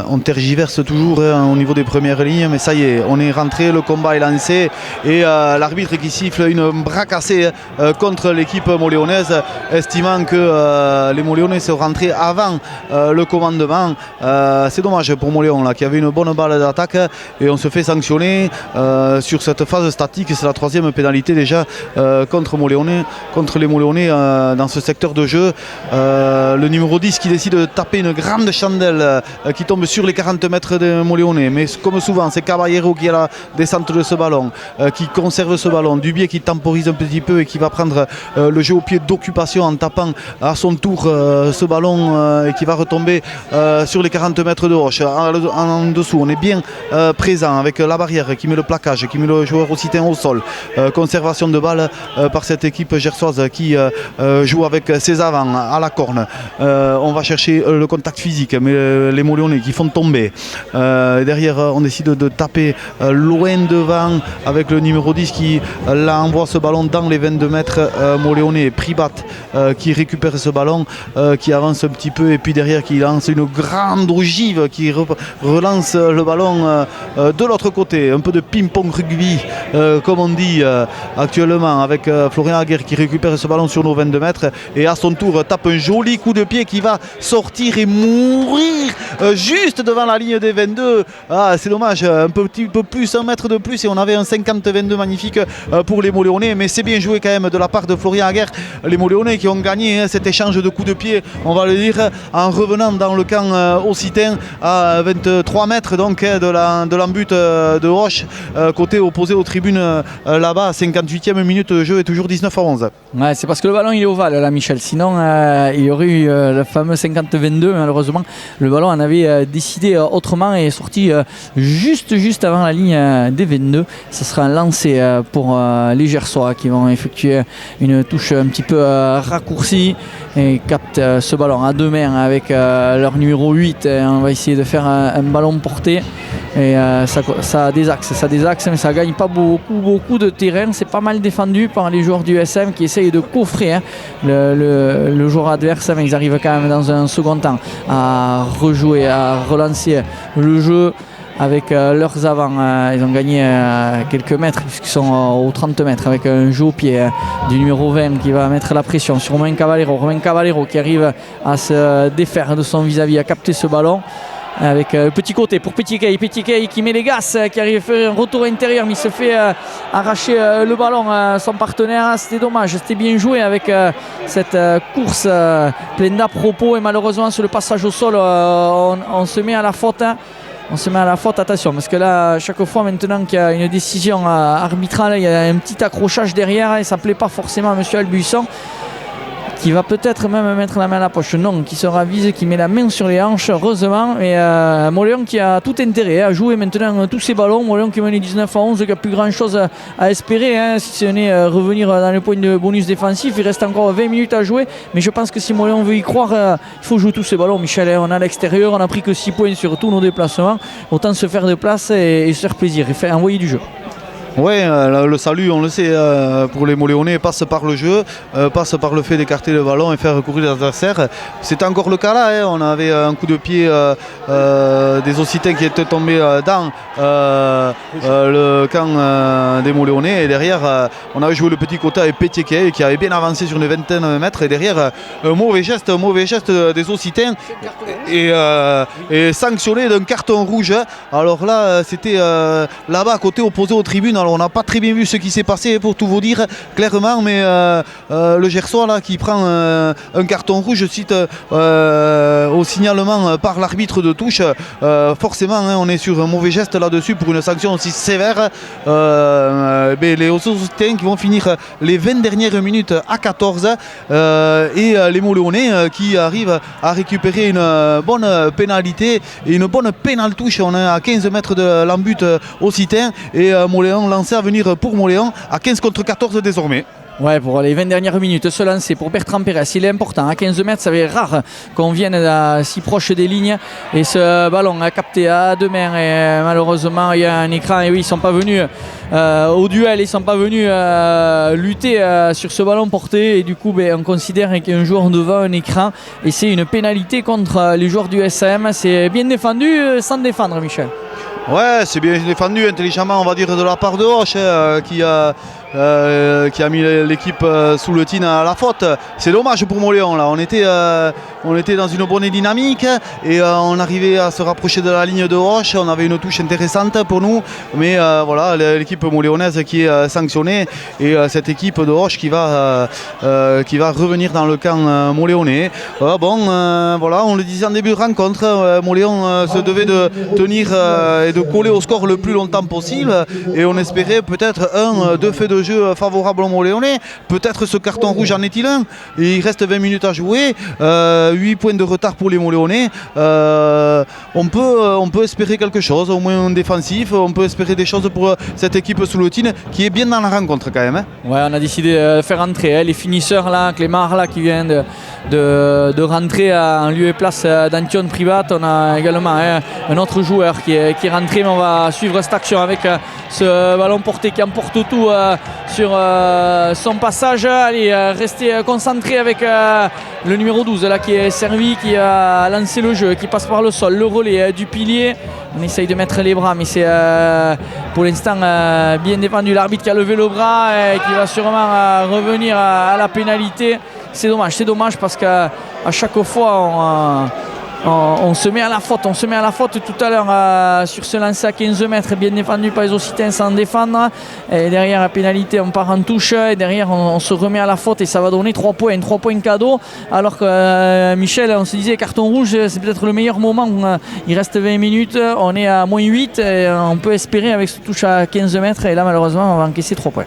On tergiverse toujours au niveau des premières lignes, mais ça y est, on est rentré, le combat est lancé et l'arbitre qui siffle une bras cassée contre l'équipe moléonaise, estimant que les Moléonais sont rentrés avant le commandement. C'est dommage pour Moléon là, qui avait une bonne balle d'attaque, et on se fait sanctionner sur cette phase statique. C'est la troisième pénalité déjà contre les Moléonais dans ce secteur de jeu. Le numéro 10 qui décide de taper une grande chandelle qui tombe sur les 40 mètres de Moléonais, mais comme souvent c'est Caballero qui a la descente de ce ballon, qui conserve ce ballon. Dubier qui temporise un petit peu et qui va prendre le jeu au pied d'occupation en tapant à son tour ce ballon et qui va retomber sur les 40 mètres de Hoche. En dessous, on est bien présent avec la barrière qui met le plaquage, qui met le joueur occitan au sol. Conservation de balle par cette équipe gersoise qui joue avec ses avants à la corne. On va chercher le contact physique, mais les Moléonais qui font tomber. Derrière, on décide de taper loin devant avec le numéro 10 qui envoie ce ballon dans les 22 mètres. Moléonais, Pribat qui récupère ce ballon, qui avance un petit peu, et puis derrière qui lance une grande ogive qui relance le ballon de l'autre côté. Un peu de ping-pong rugby, comme on dit actuellement, avec Florian Aguerre qui récupère ce ballon sur nos 22 mètres et à son tour tape un joli coup de pied qui va sortir ferait mourir juste devant la ligne des 22. Ah, c'est dommage, un petit peu plus, 1 mètre de plus, et on avait un 50-22 magnifique pour les Moléonais. Mais c'est bien joué quand même de la part de Florian Aguerre. Les Moléonais qui ont gagné cet échange de coups de pied, on va le dire, en revenant dans le camp occitan à 23 mètres donc de l'embut de Hoche, côté opposé aux tribunes là-bas, 58e minute de jeu et toujours 19-11. Ouais, c'est parce que le ballon il est ovale là, Michel, sinon il y aurait eu le fameux 50-22, malheureusement le ballon en avait décidé autrement et est sorti juste avant la ligne des 22. Ce sera un lancer pour les Gersois qui vont effectuer une touche un petit peu raccourcie et captent ce ballon à 2 mains avec leur numéro 8. On va essayer de faire un ballon porté et ça désaxe, mais ça gagne pas beaucoup de terrain. C'est pas mal défendu par les joueurs du SM qui essayent de coffrer le joueur adverse, mais ils arrivent quand même dans un second temps à rejouer, à relancer le jeu avec leurs avants. Ils ont gagné quelques mètres puisqu'ils sont aux 30 mètres avec un jeu au pied du numéro 20 qui va mettre la pression sur Romain Cavallero qui arrive à se défaire de son vis-à-vis, à capter ce ballon avec petit côté pour Petit Kay qui met les gaz, qui arrive à faire un retour intérieur, mais il se fait arracher le ballon à son partenaire. C'était dommage, c'était bien joué avec cette course pleine d'à-propos, et malheureusement sur le passage au sol on se met à la faute. On se met à la faute, attention, parce que là, chaque fois maintenant qu'il y a une décision arbitrale, il y a un petit accrochage derrière et ça ne plaît pas forcément à M. Albuisson, qui va peut-être même mettre la main à la poche. Non, qui se ravise, qui met la main sur les hanches, heureusement. Et Moléon qui a tout intérêt à jouer maintenant tous ses ballons. Moléon qui mène 19-11, qui a plus grand chose à espérer, si ce n'est revenir dans le point de bonus défensif. Il reste encore 20 minutes à jouer, mais je pense que si Moléon veut y croire, il faut jouer tous ses ballons. Michel, on est à l'extérieur, on a pris que 6 points sur tous nos déplacements. Autant se faire de place et se faire plaisir et faire envoyer du jeu. Oui, le salut, on le sait, pour les Moléonais, passe par le jeu, passe par le fait d'écarter le ballon et faire courir les adversaires. C'est encore le cas là, on avait un coup de pied des Occitans qui étaient tombés dans le camp des Moléonais, et derrière on avait joué le petit côté avec Pétiquet qui avait bien avancé sur une vingtaine de mètres, et derrière un mauvais geste des Occitans et sanctionné d'un carton rouge. Alors là c'était là-bas côté opposé aux tribunes. Alors on n'a pas très bien vu ce qui s'est passé pour tout vous dire clairement, mais le Gersois là qui prend un carton rouge suite au signalement par l'arbitre de touche, forcément on est sur un mauvais geste là-dessus pour une sanction aussi sévère. Les Occitans qui vont finir les 20 dernières minutes à 14 et les Moléonais qui arrivent à récupérer une bonne pénalité et une bonne pénale touche. On est à 15 mètres de l'embut occitan et Moléon lancé à venir pour Moléon à 15 contre 14 désormais. Ouais, pour les 20 dernières minutes, ce lancer pour Bertrand Pérez, il est important. À 15 mètres, ça va être rare qu'on vienne si proche des lignes. Et ce ballon a capté à 2 mains. Et malheureusement, il y a un écran. Et oui, ils ne sont pas venus au duel. Ils ne sont pas venus lutter sur ce ballon porté. Et du coup, on considère qu'il y a un joueur devant un écran. Et c'est une pénalité contre les joueurs du SM. C'est bien défendu sans défendre, Michel. Ouais, c'est bien défendu intelligemment, on va dire, de la part de Hoche qui a mis l'équipe sous le tin à la faute. C'est dommage pour Moléon là. On était dans une bonne dynamique et on arrivait à se rapprocher de la ligne de Hoche. On avait une touche intéressante pour nous, mais voilà, l'équipe moléonaise qui est sanctionnée et cette équipe de Hoche qui va revenir dans le camp moléonais. Voilà, on le disait en début de rencontre, Moléon se devait de tenir et de coller au score le plus longtemps possible, et on espérait peut-être deux faits de jeu favorables aux Moléonais. Peut-être ce carton rouge en est-il un. Et il reste 20 minutes à jouer, 8 points de retard pour les Moléonais. On peut espérer quelque chose, au moins défensif. On peut espérer des choses pour cette équipe sous le tin qui est bien dans la rencontre quand même. Ouais, on a décidé de faire rentrer les finisseurs là, Clément là, qui vient de rentrer en lieu et place d'Antion Privat. On a également un autre joueur qui est rentré, mais on va suivre cette action avec ce ballon porté qui emporte tout sur son passage. Allez, restez concentrés avec le numéro 12 là, qui est servi, qui a lancé le jeu, qui passe par le sol, le relais du pilier. On essaye de mettre les bras, mais c'est pour l'instant bien défendu. L'arbitre qui a levé le bras et qui va sûrement revenir à la pénalité. C'est dommage parce qu'à chaque fois On se met à la faute, tout à l'heure sur ce lancer à 15 mètres, bien défendu par les Occitans sans défendre. Et derrière la pénalité, on part en touche et derrière on se remet à la faute et ça va donner 3 points cadeaux. Alors que Michel, on se disait carton rouge, c'est peut-être le meilleur moment. Il reste 20 minutes, on est à moins 8 et on peut espérer avec ce touche à 15 mètres et là malheureusement on va encaisser 3 points.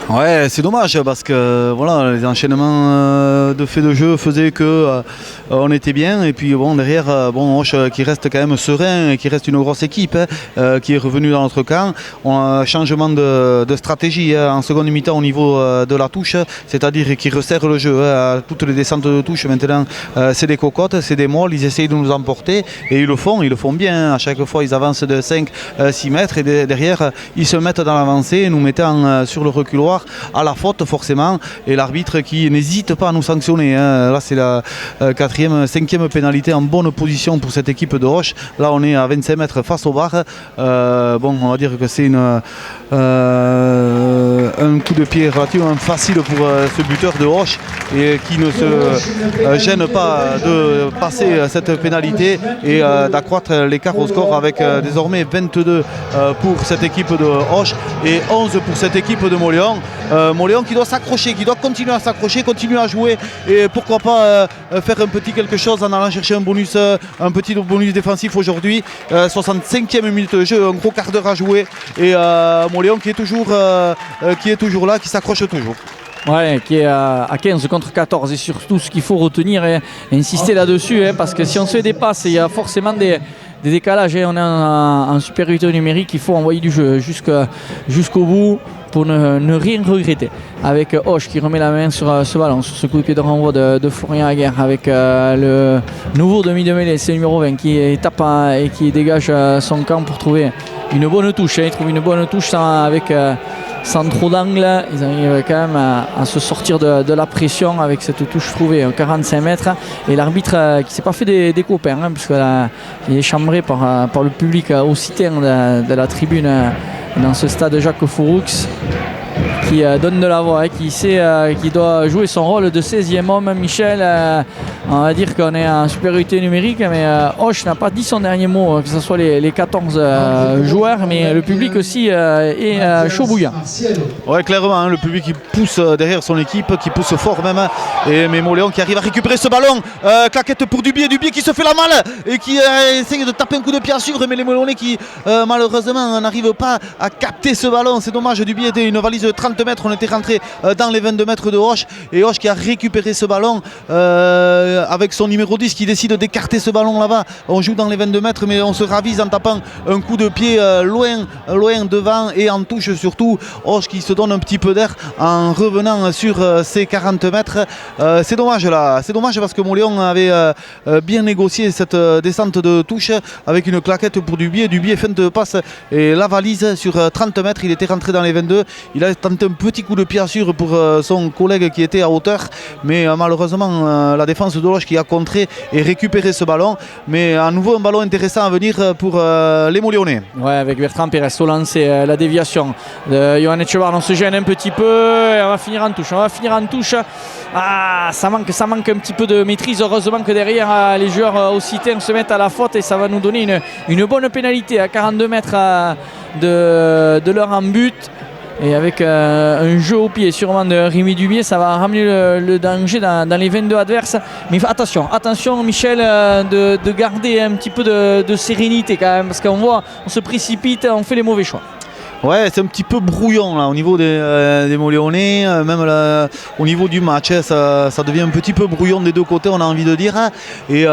Ouais, c'est dommage parce que voilà, les enchaînements de faits de jeu faisaient que on était bien et puis bon derrière Auch qui reste quand même serein et qui reste une grosse équipe qui est revenue dans notre camp. On a un changement de stratégie en seconde mi-temps au niveau de la touche, c'est-à-dire qu'ils resserrent le jeu toutes les descentes de touche maintenant c'est des cocottes, c'est des molles, ils essayent de nous emporter et ils le font bien. À chaque fois ils avancent de 5-6 mètres et derrière ils se mettent dans l'avancée nous mettant sur le reculoir à la faute forcément et l'arbitre qui n'hésite pas à nous sanctionner. Là c'est la 5e pénalité en bonne position pour cette équipe de Auch. Là on est à 25 mètres face au bar. Bon on va dire que c'est un coup de pied relativement facile pour ce buteur de Auch et qui ne se gêne pas de passer cette pénalité et d'accroître l'écart au score avec désormais 22 pour cette équipe de Auch et 11 pour cette équipe de Mauléon. Mauléon qui doit s'accrocher, qui doit continuer à s'accrocher, continuer à jouer et pourquoi pas faire un petit quelque chose en allant chercher un petit bonus défensif aujourd'hui. 65e minute de jeu, un gros quart d'heure à jouer et Mauléon qui est toujours là, qui s'accroche toujours. Ouais, qui est à 15 contre 14 et surtout ce qu'il faut retenir et insister là-dessus parce que si on se dépasse, il y a forcément des décalages. On est en supériorité numérique, il faut envoyer du jeu jusqu'au bout pour ne rien regretter. Avec Auch qui remet la main sur ce ballon, sur ce coup de pied de renvoi de Florian Aguerre avec le nouveau demi de mêlée, c'est le numéro 20 qui tape et qui dégage son camp pour trouver une bonne touche. Il trouve une bonne touche sans trop d'angle. Ils arrivent quand même à se sortir de la pression avec cette touche trouvée 45 mètres. Et l'arbitre qui ne s'est pas fait des copains, puisqu'il est chambré par le public occitan de la tribune dans ce stade Jacques Fouroux, qui donne de la voix, qui doit jouer son rôle de 16e homme. Michel, on va dire qu'on est en supériorité numérique, mais Auch n'a pas dit son dernier mot, que ce soit les 14 joueurs, mais le public aussi est chaud bouillant. Ouais, clairement, le public qui pousse derrière son équipe, qui pousse fort même. Mais Mauléon qui arrive à récupérer ce ballon, claquette pour Dubié qui se fait la malle et qui essaye de taper un coup de pied à suivre, mais les Mauléonais qui malheureusement n'arrivent pas à capter ce ballon. C'est dommage, Dubié était une valise de 30 mètres, on était rentré dans les 22 mètres de Auch et Auch qui a récupéré ce ballon avec son numéro 10 qui décide d'écarter ce ballon là-bas. On joue dans les 22 mètres mais on se ravise en tapant un coup de pied loin devant et en touche surtout. Auch qui se donne un petit peu d'air en revenant sur ces 40 mètres. C'est dommage là, c'est dommage parce que Mauléon avait bien négocié cette descente de touche avec une claquette pour Dubié feinte de passe et la valise sur 30 mètres. Il était rentré dans les 22, il a tenté un petit coup de pied à suivre pour son collègue qui était à hauteur mais malheureusement la défense de Auch qui a contré et récupéré ce ballon, mais à nouveau un ballon intéressant à venir pour les Mauléonais. Ouais, avec Bertrand Pérez au lancer, la déviation de Johan Etchebarn, on se gêne un petit peu et on va finir en touche. Ça manque un petit peu de maîtrise. Heureusement que derrière les joueurs occitans se mettent à la faute et ça va nous donner une bonne pénalité à 42 mètres de leur en but. Et avec un jeu au pied sûrement de Rémi Dubié, ça va ramener le danger dans les 22 adverses. Mais attention Michel, de garder un petit peu de sérénité quand même, parce qu'on voit, on se précipite, on fait les mauvais choix. Ouais, c'est un petit peu brouillon là au niveau des Mauléonais, même là, au niveau du match, ça devient un petit peu brouillon des deux côtés, on a envie de dire. Et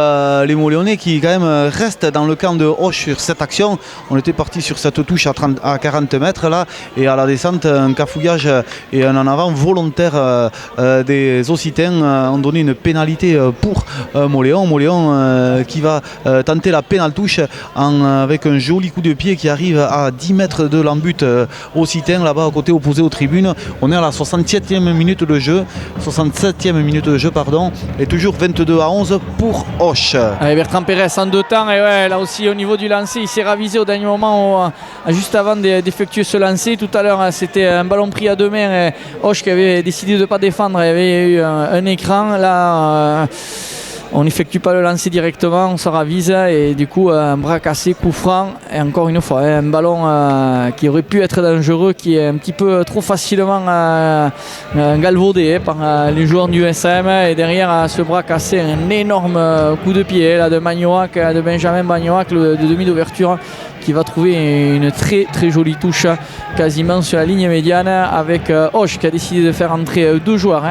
les Mauléonais qui quand même restent dans le camp de Auch sur cette action. On était parti sur cette touche à 40 mètres là, et à la descente, un cafouillage et un en avant volontaire des Occitans ont donné une pénalité pour Mauléon. Mauléon qui va tenter la pénale touche avec un joli coup de pied qui arrive à 10 mètres de l'embut Occitan là-bas au côté opposé aux tribunes. On est à la 67e minute de jeu, et toujours 22-11 pour Auch. Allez, Bertrand Pérez en deux temps, et ouais, là aussi au niveau du lancer il s'est ravisé au dernier moment juste avant d'effectuer ce lancer. Tout à l'heure c'était un ballon pris à deux mains et Auch qui avait décidé de ne pas défendre, il y avait eu un écran là. on n'effectue pas le lancer directement, on se ravise et du coup un bras cassé, coup franc et encore une fois un ballon qui aurait pu être dangereux, qui est un petit peu trop facilement galvaudé par les joueurs du SM, et derrière ce bras cassé, un énorme coup de pied là, de Magnoac, de Benjamin Magnoac, de demi d'ouverture, qui va trouver une très très jolie touche quasiment sur la ligne médiane, avec Hoche qui a décidé de faire entrer deux joueurs.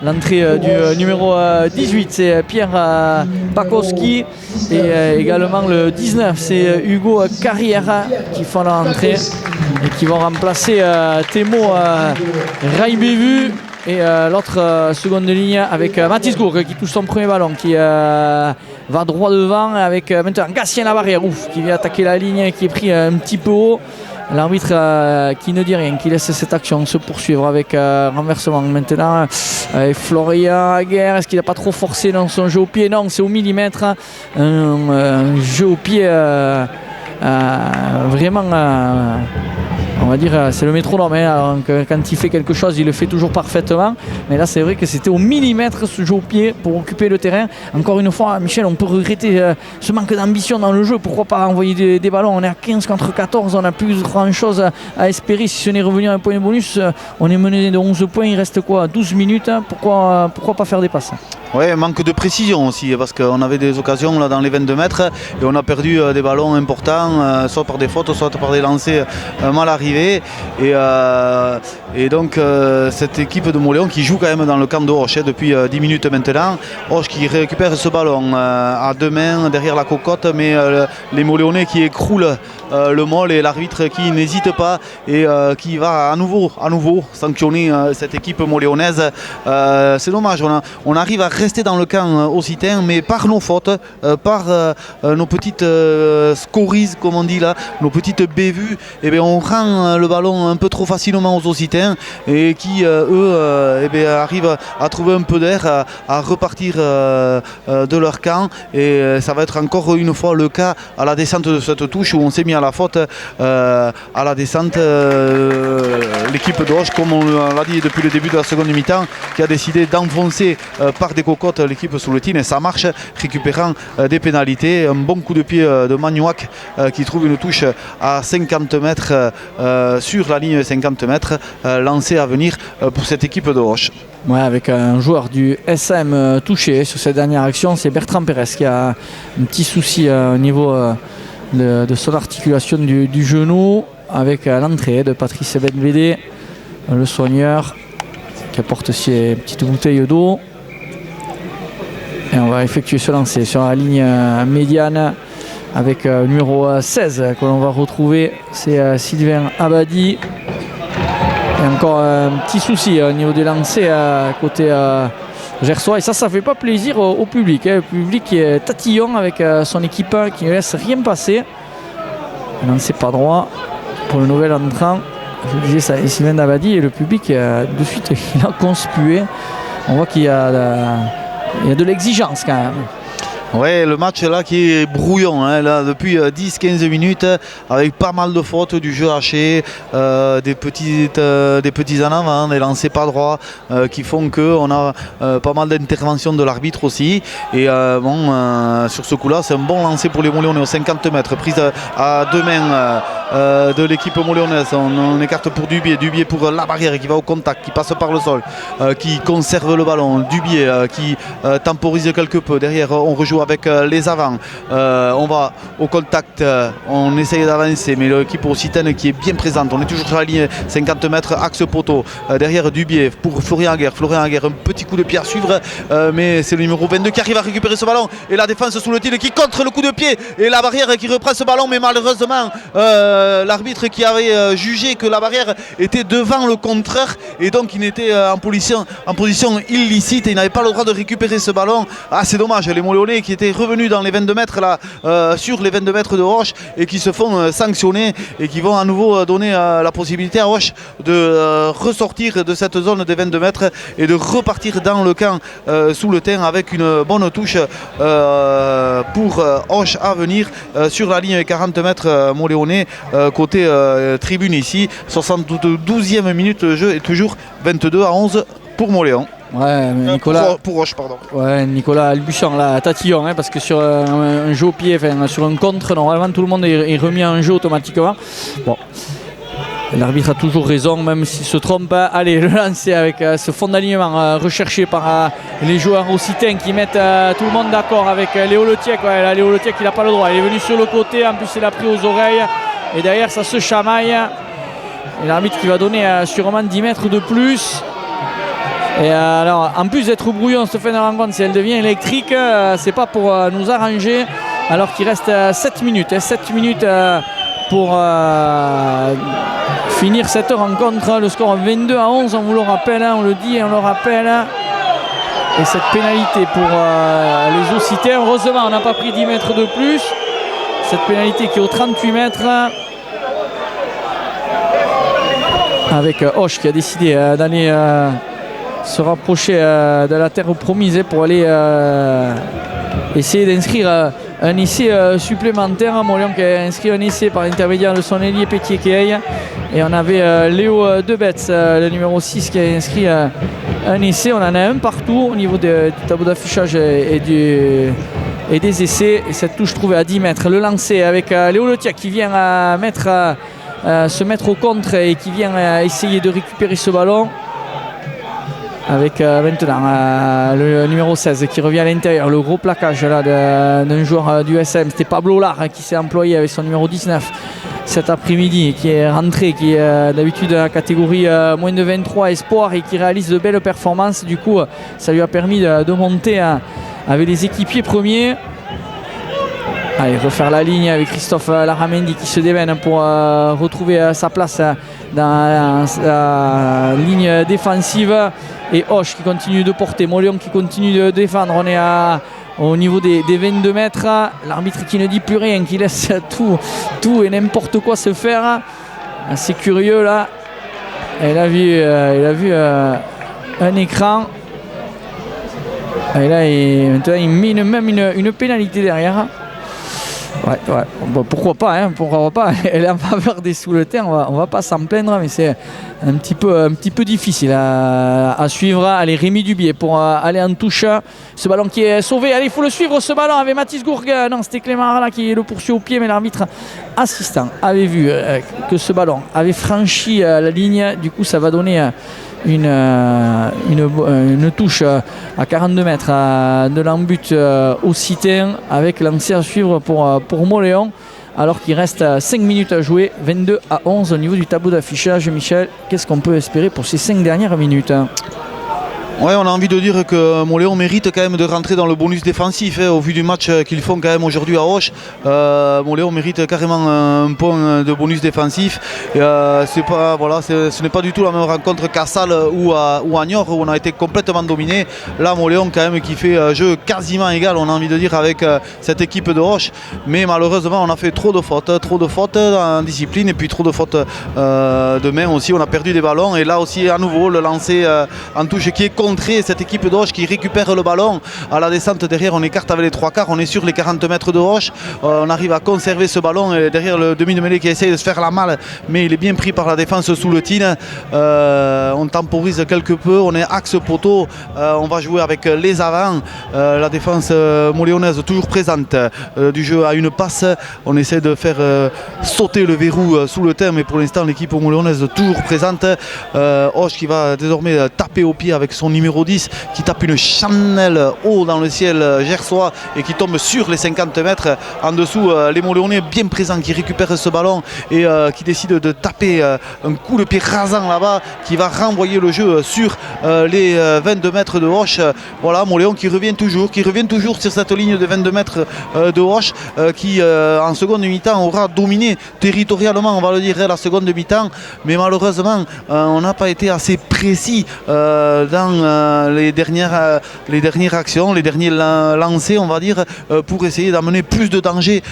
L'entrée du numéro 18, c'est Pierre Pakowski, et également le 19, c'est Hugo Carrière, qui font l'entrée et qui vont remplacer Temo Raibévu. Et l'autre seconde ligne avec Mathis Gourg qui touche son premier ballon, qui va droit devant, avec maintenant Gatien Labarrière qui vient attaquer la ligne, qui est pris un petit peu haut. L'arbitre qui ne dit rien, qui laisse cette action se poursuivre avec renversement maintenant avec Florian Aguerre. Est-ce qu'il n'a pas trop forcé dans son jeu au pied? Non, c'est au millimètre. Un jeu au pied vraiment... on va dire c'est le métronome, quand il fait quelque chose il le fait toujours parfaitement, mais là c'est vrai que c'était au millimètre ce jeu au pied pour occuper le terrain. Encore une fois, Michel, on peut regretter ce manque d'ambition dans le jeu. Pourquoi pas envoyer des ballons? On est à 15 contre 14, on n'a plus grand chose à espérer. Si ce n'est revenu à un point de bonus, on est mené de 11 points, il reste quoi, 12 minutes. Pourquoi pas faire des passes? Ouais, manque de précision aussi, parce qu'on avait des occasions là, dans les 22 mètres et on a perdu des ballons importants, soit par des fautes, soit par des lancers mal arrivés. Et donc cette équipe de Mauléon qui joue quand même dans le camp de Hoche depuis 10 minutes maintenant. Hoche qui récupère ce ballon à deux mains derrière la cocotte, mais les Mauléonais qui écroulent le môle, et l'arbitre qui n'hésite pas et qui va à nouveau sanctionner cette équipe mauléonaise. C'est dommage, on arrive à rester dans le camp occitan, mais par nos fautes, par nos petites scories comme on dit là, nos petites bévues, et bien on rend le ballon un peu trop facilement aux Occitans, et qui eux arrivent à trouver un peu d'air, à repartir de leur camp. Et ça va être encore une fois le cas à la descente de cette touche où on s'est mis à la faute à la descente. L'équipe de Hoche, comme on l'a dit depuis le début de la seconde mi-temps, qui a décidé d'enfoncer par des cocottes l'équipe Souletine, et ça marche, récupérant des pénalités. Un bon coup de pied de Magnoac qui trouve une touche à 50 mètres sur la ligne 50 mètres, lancé à venir pour cette équipe de Hoche. Ouais, avec un joueur du SM touché sur cette dernière action, c'est Bertrand Pérez qui a un petit souci au niveau de son articulation du genou, avec l'entrée de Patrice Benvédé, le soigneur, qui apporte ses petites bouteilles d'eau. Et on va effectuer ce lancer sur la ligne médiane avec le numéro 16 que l'on va retrouver, c'est Sylvain Abadi. Et encore un petit souci au niveau des lancers côté Gersois, et ça fait pas plaisir au public. Le public qui est tatillon avec son équipe qui ne laisse rien passer. Un lancer pas droit pour le nouvel entrant. Je disais ça, Sylvain Abadi, et le public de suite il a conspué. On voit qu'il y a de l'exigence quand même. Ouais, le match là qui est brouillon là, depuis 10-15 minutes, avec pas mal de fautes, du jeu haché, des petits en avant, des lancers pas droits qui font qu'on a pas mal d'interventions de l'arbitre aussi. Et sur ce coup là, c'est un bon lancer pour les Mauléonais aux 50 mètres, prise à deux mains de l'équipe mauléonaise. On écarte pour Dubié pour Labarrière qui va au contact, qui passe par le sol, qui conserve le ballon. Dubié qui temporise quelque peu. Derrière, on rejoue avec les avants. On va au contact, on essaye d'avancer, mais l'équipe occitane qui est bien présente. On est toujours sur la ligne 50 mètres, axe poteau. Derrière Dubié pour Florian Aguerre. Un petit coup de pied à suivre, mais c'est le numéro 22 qui arrive à récupérer ce ballon. Et la défense sous le tir qui contre le coup de pied. Et Labarrière qui reprend ce ballon, mais malheureusement, l'arbitre qui avait jugé que Labarrière était devant le contreur, et donc il était en position illicite, et il n'avait pas le droit de récupérer ce ballon. Ah, c'est dommage, les Mauléonais qui étaient revenus dans les 22 mètres là, sur les 22 mètres de Hoche, et qui se font sanctionner, et qui vont à nouveau donner la possibilité à Hoche de ressortir de cette zone des 22 mètres et de repartir dans le camp sous le terrain avec une bonne touche pour Hoche à venir sur la ligne 40 mètres Mauléonais côté tribune ici. 72e minute de jeu, et toujours 22-11 pour Mauléon. Ouais, Nicolas. Pour Roche, pardon. Ouais, Nicolas Albuchon, là, tatillon, hein, parce que sur un jeu au pied, enfin, sur un contre, normalement tout le monde est remis en jeu automatiquement. Bon. L'arbitre a toujours raison, même s'il se trompe. Allez, le lancer avec ce fond d'alignement recherché par les joueurs occitans qui mettent tout le monde d'accord avec Léo Letiec. Ouais, là, Léo Letiec, il n'a pas le droit. Il est venu sur le côté, en plus il a pris aux oreilles. Et derrière, ça se chamaille. Et l'arbitre qui va donner sûrement 10 mètres de plus. Et alors, en plus d'être brouillon, cette fin de rencontre, si elle devient électrique, c'est pas pour nous arranger. Alors qu'il reste 7 minutes. 7 minutes pour finir cette rencontre. Le score 22-11, on vous le rappelle, on le dit et on le rappelle. Et cette pénalité pour les Occitans. Heureusement, on n'a pas pris 10 mètres de plus. Cette pénalité qui est aux 38 mètres. Avec Hoche qui a décidé d'aller se rapprocher de la terre promise pour aller essayer d'inscrire un essai supplémentaire. Molion qui a inscrit un essai par l'intermédiaire de son ailier Pétier-Keaille. Et on avait Léo Debetz, le numéro 6, qui a inscrit un essai. On en a un partout au niveau du tableau d'affichage et des essais. Et cette touche trouvée à 10 mètres. Le lancer avec Léo Letiec qui vient se mettre au contre et qui vient essayer de récupérer ce ballon. Avec maintenant le numéro 16 qui revient à l'intérieur, le gros plaquage d'un joueur du SM, c'était Pablo Lar qui s'est employé avec son numéro 19 cet après-midi, qui est rentré, qui est d'habitude à la catégorie moins de 23 espoir et qui réalise de belles performances. Du coup, ça lui a permis de monter avec les équipiers premiers. Allez, refaire la ligne avec Christophe Laramendi qui se démène pour retrouver sa place dans la ligne défensive. Et Hoche qui continue de porter, Molion qui continue de défendre. On est au niveau des 22 mètres. L'arbitre qui ne dit plus rien, qui laisse tout et n'importe quoi se faire. C'est curieux là. Il a vu un écran. Et là, maintenant, il met même une pénalité derrière. Ouais. Bon, pourquoi pas, Elle est en faveur des Souletins, on va pas s'en plaindre, mais c'est un petit peu difficile à suivre. Allez, Rémi Dubier pour aller en touche. Ce ballon qui est sauvé. Allez, il faut le suivre, ce ballon avec Mathis Gourgue. Non, c'était Clément Arla qui le poursuit au pied, mais l'arbitre assistant avait vu que ce ballon avait franchi la ligne. Du coup, ça va donner une touche à 42 mètres de l'embut Occitan, avec lancé à suivre pour Moléon, alors qu'il reste 5 minutes à jouer, 22-11 au niveau du tableau d'affichage. Michel, qu'est-ce qu'on peut espérer pour ces 5 dernières minutes? Ouais, on a envie de dire que Moléon mérite quand même de rentrer dans le bonus défensif au vu du match qu'ils font quand même aujourd'hui à Auch. Moléon mérite carrément un point de bonus défensif. Ce n'est pas du tout la même rencontre qu'à Salles ou à Niort où on a été complètement dominé. Là, Moléon quand même qui fait un jeu quasiment égal, on a envie de dire, avec cette équipe de Auch. Mais malheureusement, on a fait trop de fautes en discipline et puis trop de fautes de main aussi. On a perdu des ballons et là aussi à nouveau le lancer en touche qui est cette équipe de Auch qui récupère le ballon à la descente. Derrière, on écarte avec les 3/4, on est sur les 40 mètres de Auch. On arrive à conserver ce ballon et derrière le demi de mêlée qui essaye de se faire la malle, mais il est bien pris par la défense sous le tin. On temporise quelque peu, on est axe poteau, on va jouer avec les avants. La défense moléonaise toujours présente du jeu à une passe. On essaie de faire sauter le verrou sous le terme, mais pour l'instant l'équipe moléonaise toujours présente. Auch qui va désormais taper au pied avec son numéro 10 qui tape une chandelle haut dans le ciel gersois et qui tombe sur les 50 mètres. En dessous, les Moléonais bien présents qui récupèrent ce ballon et qui décident de taper un coup de pied rasant là-bas qui va renvoyer le jeu sur les 22 mètres de Auch. Voilà, Moléon qui revient toujours sur cette ligne de 22 mètres de Auch qui en seconde mi-temps aura dominé territorialement, on va le dire, la seconde mi-temps, mais malheureusement on n'a pas été assez précis dans les dernières actions, les derniers lancers, on va dire, pour essayer d'amener plus de danger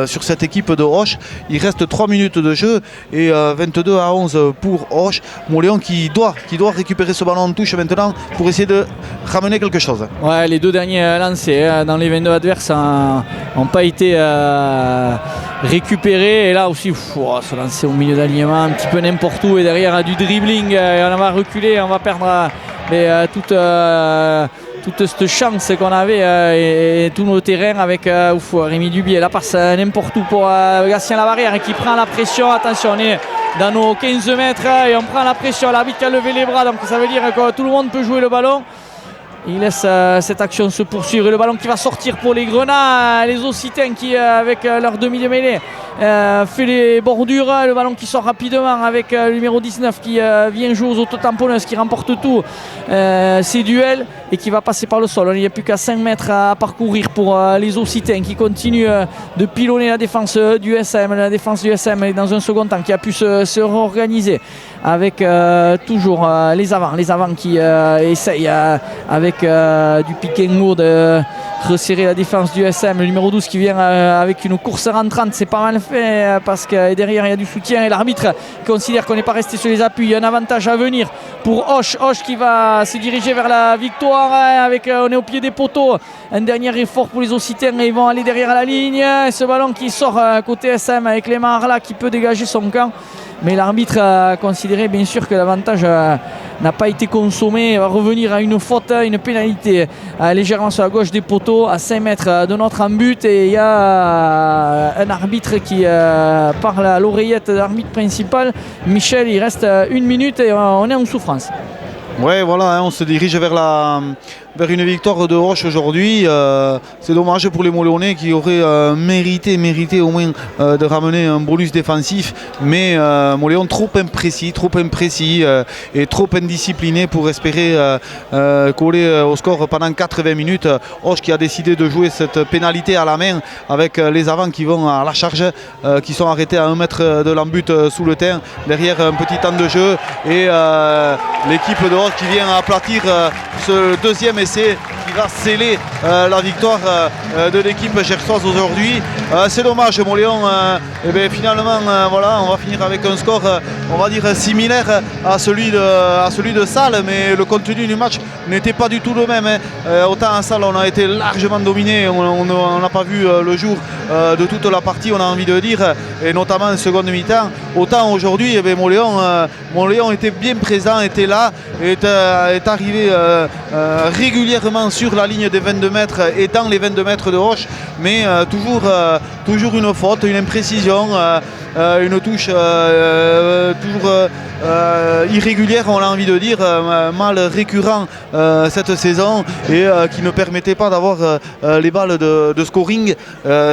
sur cette équipe de Auch. Il reste 3 minutes de jeu et 22-11 pour Auch. Moléon qui doit récupérer ce ballon en touche maintenant pour essayer de ramener quelque chose. Ouais, les 2 derniers lancers dans les 22 adverses n'ont pas été récupérés, et là aussi se lancer au milieu d'alignement un petit peu n'importe où et derrière du dribbling, et on va reculer, on va perdre toute cette chance qu'on avait et tout nos terrains avec Rémi Dubié. La passe n'importe où pour Gatien Labarrière qui prend la pression. Attention, on est dans nos 15 mètres et on prend la pression. L'arbitre qui a levé les bras, donc ça veut dire que tout le monde peut jouer le ballon. Il laisse cette action se poursuivre et le ballon qui va sortir pour les Grenats, les Occitans qui avec leur demi de mêlée fait les bordures, le ballon qui sort rapidement avec le numéro 19 qui vient jouer aux autotamponneuses, qui remporte tout ces duels et qui va passer par le sol. Il n'y a plus qu'à 5 mètres à parcourir pour les Occitans qui continuent de pilonner la défense du SM. La défense du SM est dans un second temps qui a pu se réorganiser avec toujours les avants qui essayent avec du pick and go de resserrer la défense du SM. Le numéro 12 qui vient avec une course rentrante, c'est pas mal fait parce que derrière il y a du soutien et l'arbitre considère qu'on n'est pas resté sur les appuis. Il y a un avantage à venir pour Hoche qui va se diriger vers la victoire avec on est au pied des poteaux. Un dernier effort pour les Occitans et ils vont aller derrière la ligne. Ce ballon qui sort côté SM avec Clément Arla qui peut dégager son camp. Mais l'arbitre a considéré bien sûr que l'avantage n'a pas été consommé. Il va revenir à une faute, une pénalité légèrement sur la gauche des poteaux à 5 mètres de notre but. Et il y a un arbitre qui parle à l'oreillette de l'arbitre principal. Michel, il reste 1 minute et on est en souffrance. Ouais, voilà, on se dirige vers une victoire de Hoche aujourd'hui. C'est dommage pour les Moléonais qui auraient mérité au moins de ramener un bonus défensif. Mais Moléon trop imprécis et trop indiscipliné pour espérer coller au score pendant 80 minutes. Hoche qui a décidé de jouer cette pénalité à la main avec les avants qui vont à la charge, qui sont arrêtés à 1 mètre de l'embut sous le terrain. Derrière un petit temps de jeu et l'équipe de Hoche qui vient aplatir ce deuxième essai qui va sceller la victoire de l'équipe gersoise aujourd'hui. C'est dommage, Moléon. Finalement, voilà, on va finir avec un score, on va dire similaire à celui de Salles, mais le contenu du match n'était pas du tout le même. Autant à Salles, on a été largement dominé, on n'a pas vu le jour de toute la partie, on a envie de dire, et notamment en seconde mi-temps. Autant aujourd'hui, Moléon était bien présent, était là, est arrivé régulièrement sur la ligne des 22 mètres et dans les 22 mètres de Hoche, mais toujours une faute, une imprécision, une touche toujours irrégulière, on a envie de dire, mal récurrent cette saison et qui ne permettait pas d'avoir les balles de scoring.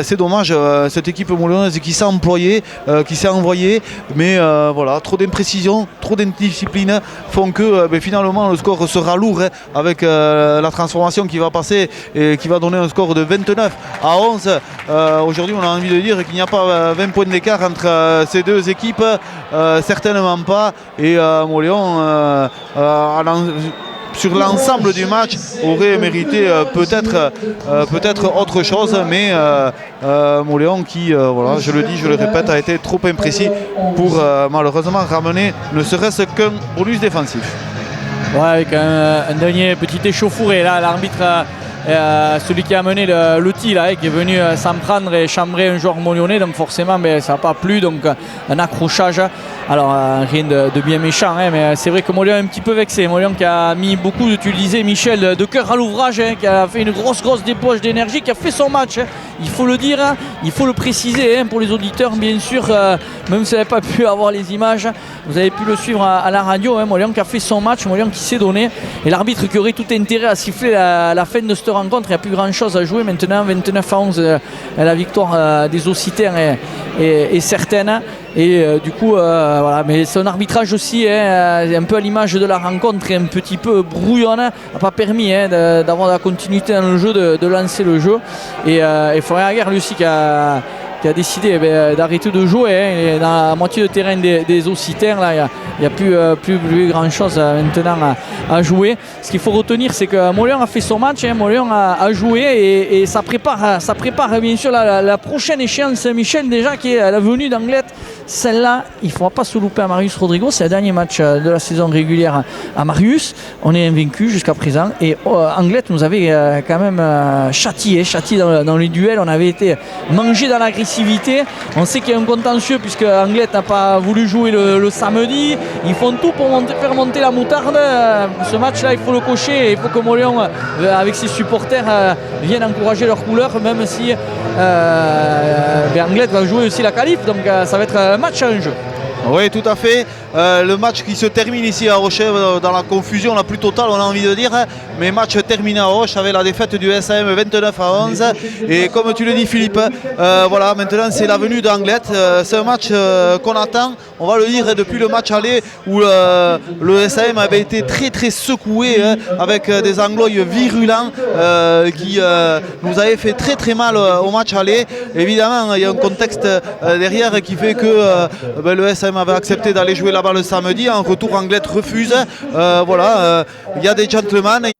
C'est dommage, cette équipe moléonaise qui s'est employée, qui s'est envoyée, mais voilà, trop d'imprécision, trop d'indiscipline font que finalement le score sera lourd avec la transformation qui va passer et qui va donner un score de 29 à 11. Aujourd'hui, on a envie de dire qu'il n'y a pas 20 points d'écart entre ces deux équipes, certainement pas. Et Moléon, sur l'ensemble du match, aurait mérité peut-être autre chose, mais Moléon qui, voilà, je le dis, je le répète, a été trop imprécis pour malheureusement ramener ne serait-ce qu'un bonus défensif. Ouais, avec un dernier petit échauffouré là, l'arbitre, celui qui a mené le tir là, qui est venu s'en prendre et chambrer un joueur moléonais, donc forcément ça n'a pas plu, donc un accrochage. Alors rien de bien méchant, mais c'est vrai que Moléon est un petit peu vexé. Moléon qui a mis beaucoup, tu le disais Michel, de cœur à l'ouvrage, qui a fait une grosse débauche d'énergie, qui a fait son match, il faut le dire, il faut le préciser pour les auditeurs bien sûr, même si vous n'avez pas pu avoir les images, vous avez pu le suivre à la radio. Moléon qui a fait son match, Moléon qui s'est donné, et l'arbitre qui aurait tout intérêt à siffler la fin de cette rencontre. Il n'y a plus grand chose à jouer maintenant. 29 à 11, la victoire des Occitans est certaine. Et du coup, voilà, mais son arbitrage aussi, un peu à l'image de la rencontre, est un petit peu brouillonne, n'a pas permis d'avoir la continuité dans le jeu, de lancer le jeu. Et Florian Aguerre, lui aussi, qui a décidé d'arrêter de jouer. Dans la moitié de terrain des Occitans, là, il n'y a plus grand chose maintenant à jouer. Ce qu'il faut retenir, c'est que Moléon a fait son match, Moléon a joué et ça prépare bien sûr la prochaine échéance, Michel, déjà, qui est la venue d'Anglet. Celle-là, il ne faudra pas se louper à Marius Rodrigo. C'est le dernier match de la saison régulière à Marius. On est invaincu jusqu'à présent. Et Anglette nous avait quand même châtié dans les duels. On avait été mangé dans l'agressivité. On sait qu'il y a un contentieux puisque Anglette n'a pas voulu jouer le samedi. Ils font tout pour faire monter la moutarde. Ce match-là, il faut le cocher. Il faut que Molion, avec ses supporters, viennent encourager leurs couleurs, même si Anglette va jouer aussi la qualif. Donc ça va être un match à un jeu. Oui, tout à fait. Le match qui se termine ici à Rocher dans la confusion la plus totale, on a envie de dire. Mais match terminé à Roche avec la défaite du SAM 29-11. Et comme tu le dis, Philippe, voilà, maintenant c'est la venue d'Anglette. C'est un match qu'on attend, on va le dire, depuis le match aller où le SAM avait été très très secoué avec des Anglois virulents qui nous avaient fait très très mal au match aller. Évidemment, il y a un contexte derrière qui fait que le SAM avait accepté d'aller jouer là-bas le samedi. En retour, Anglette refuse. Voilà, il y a des gentlemen.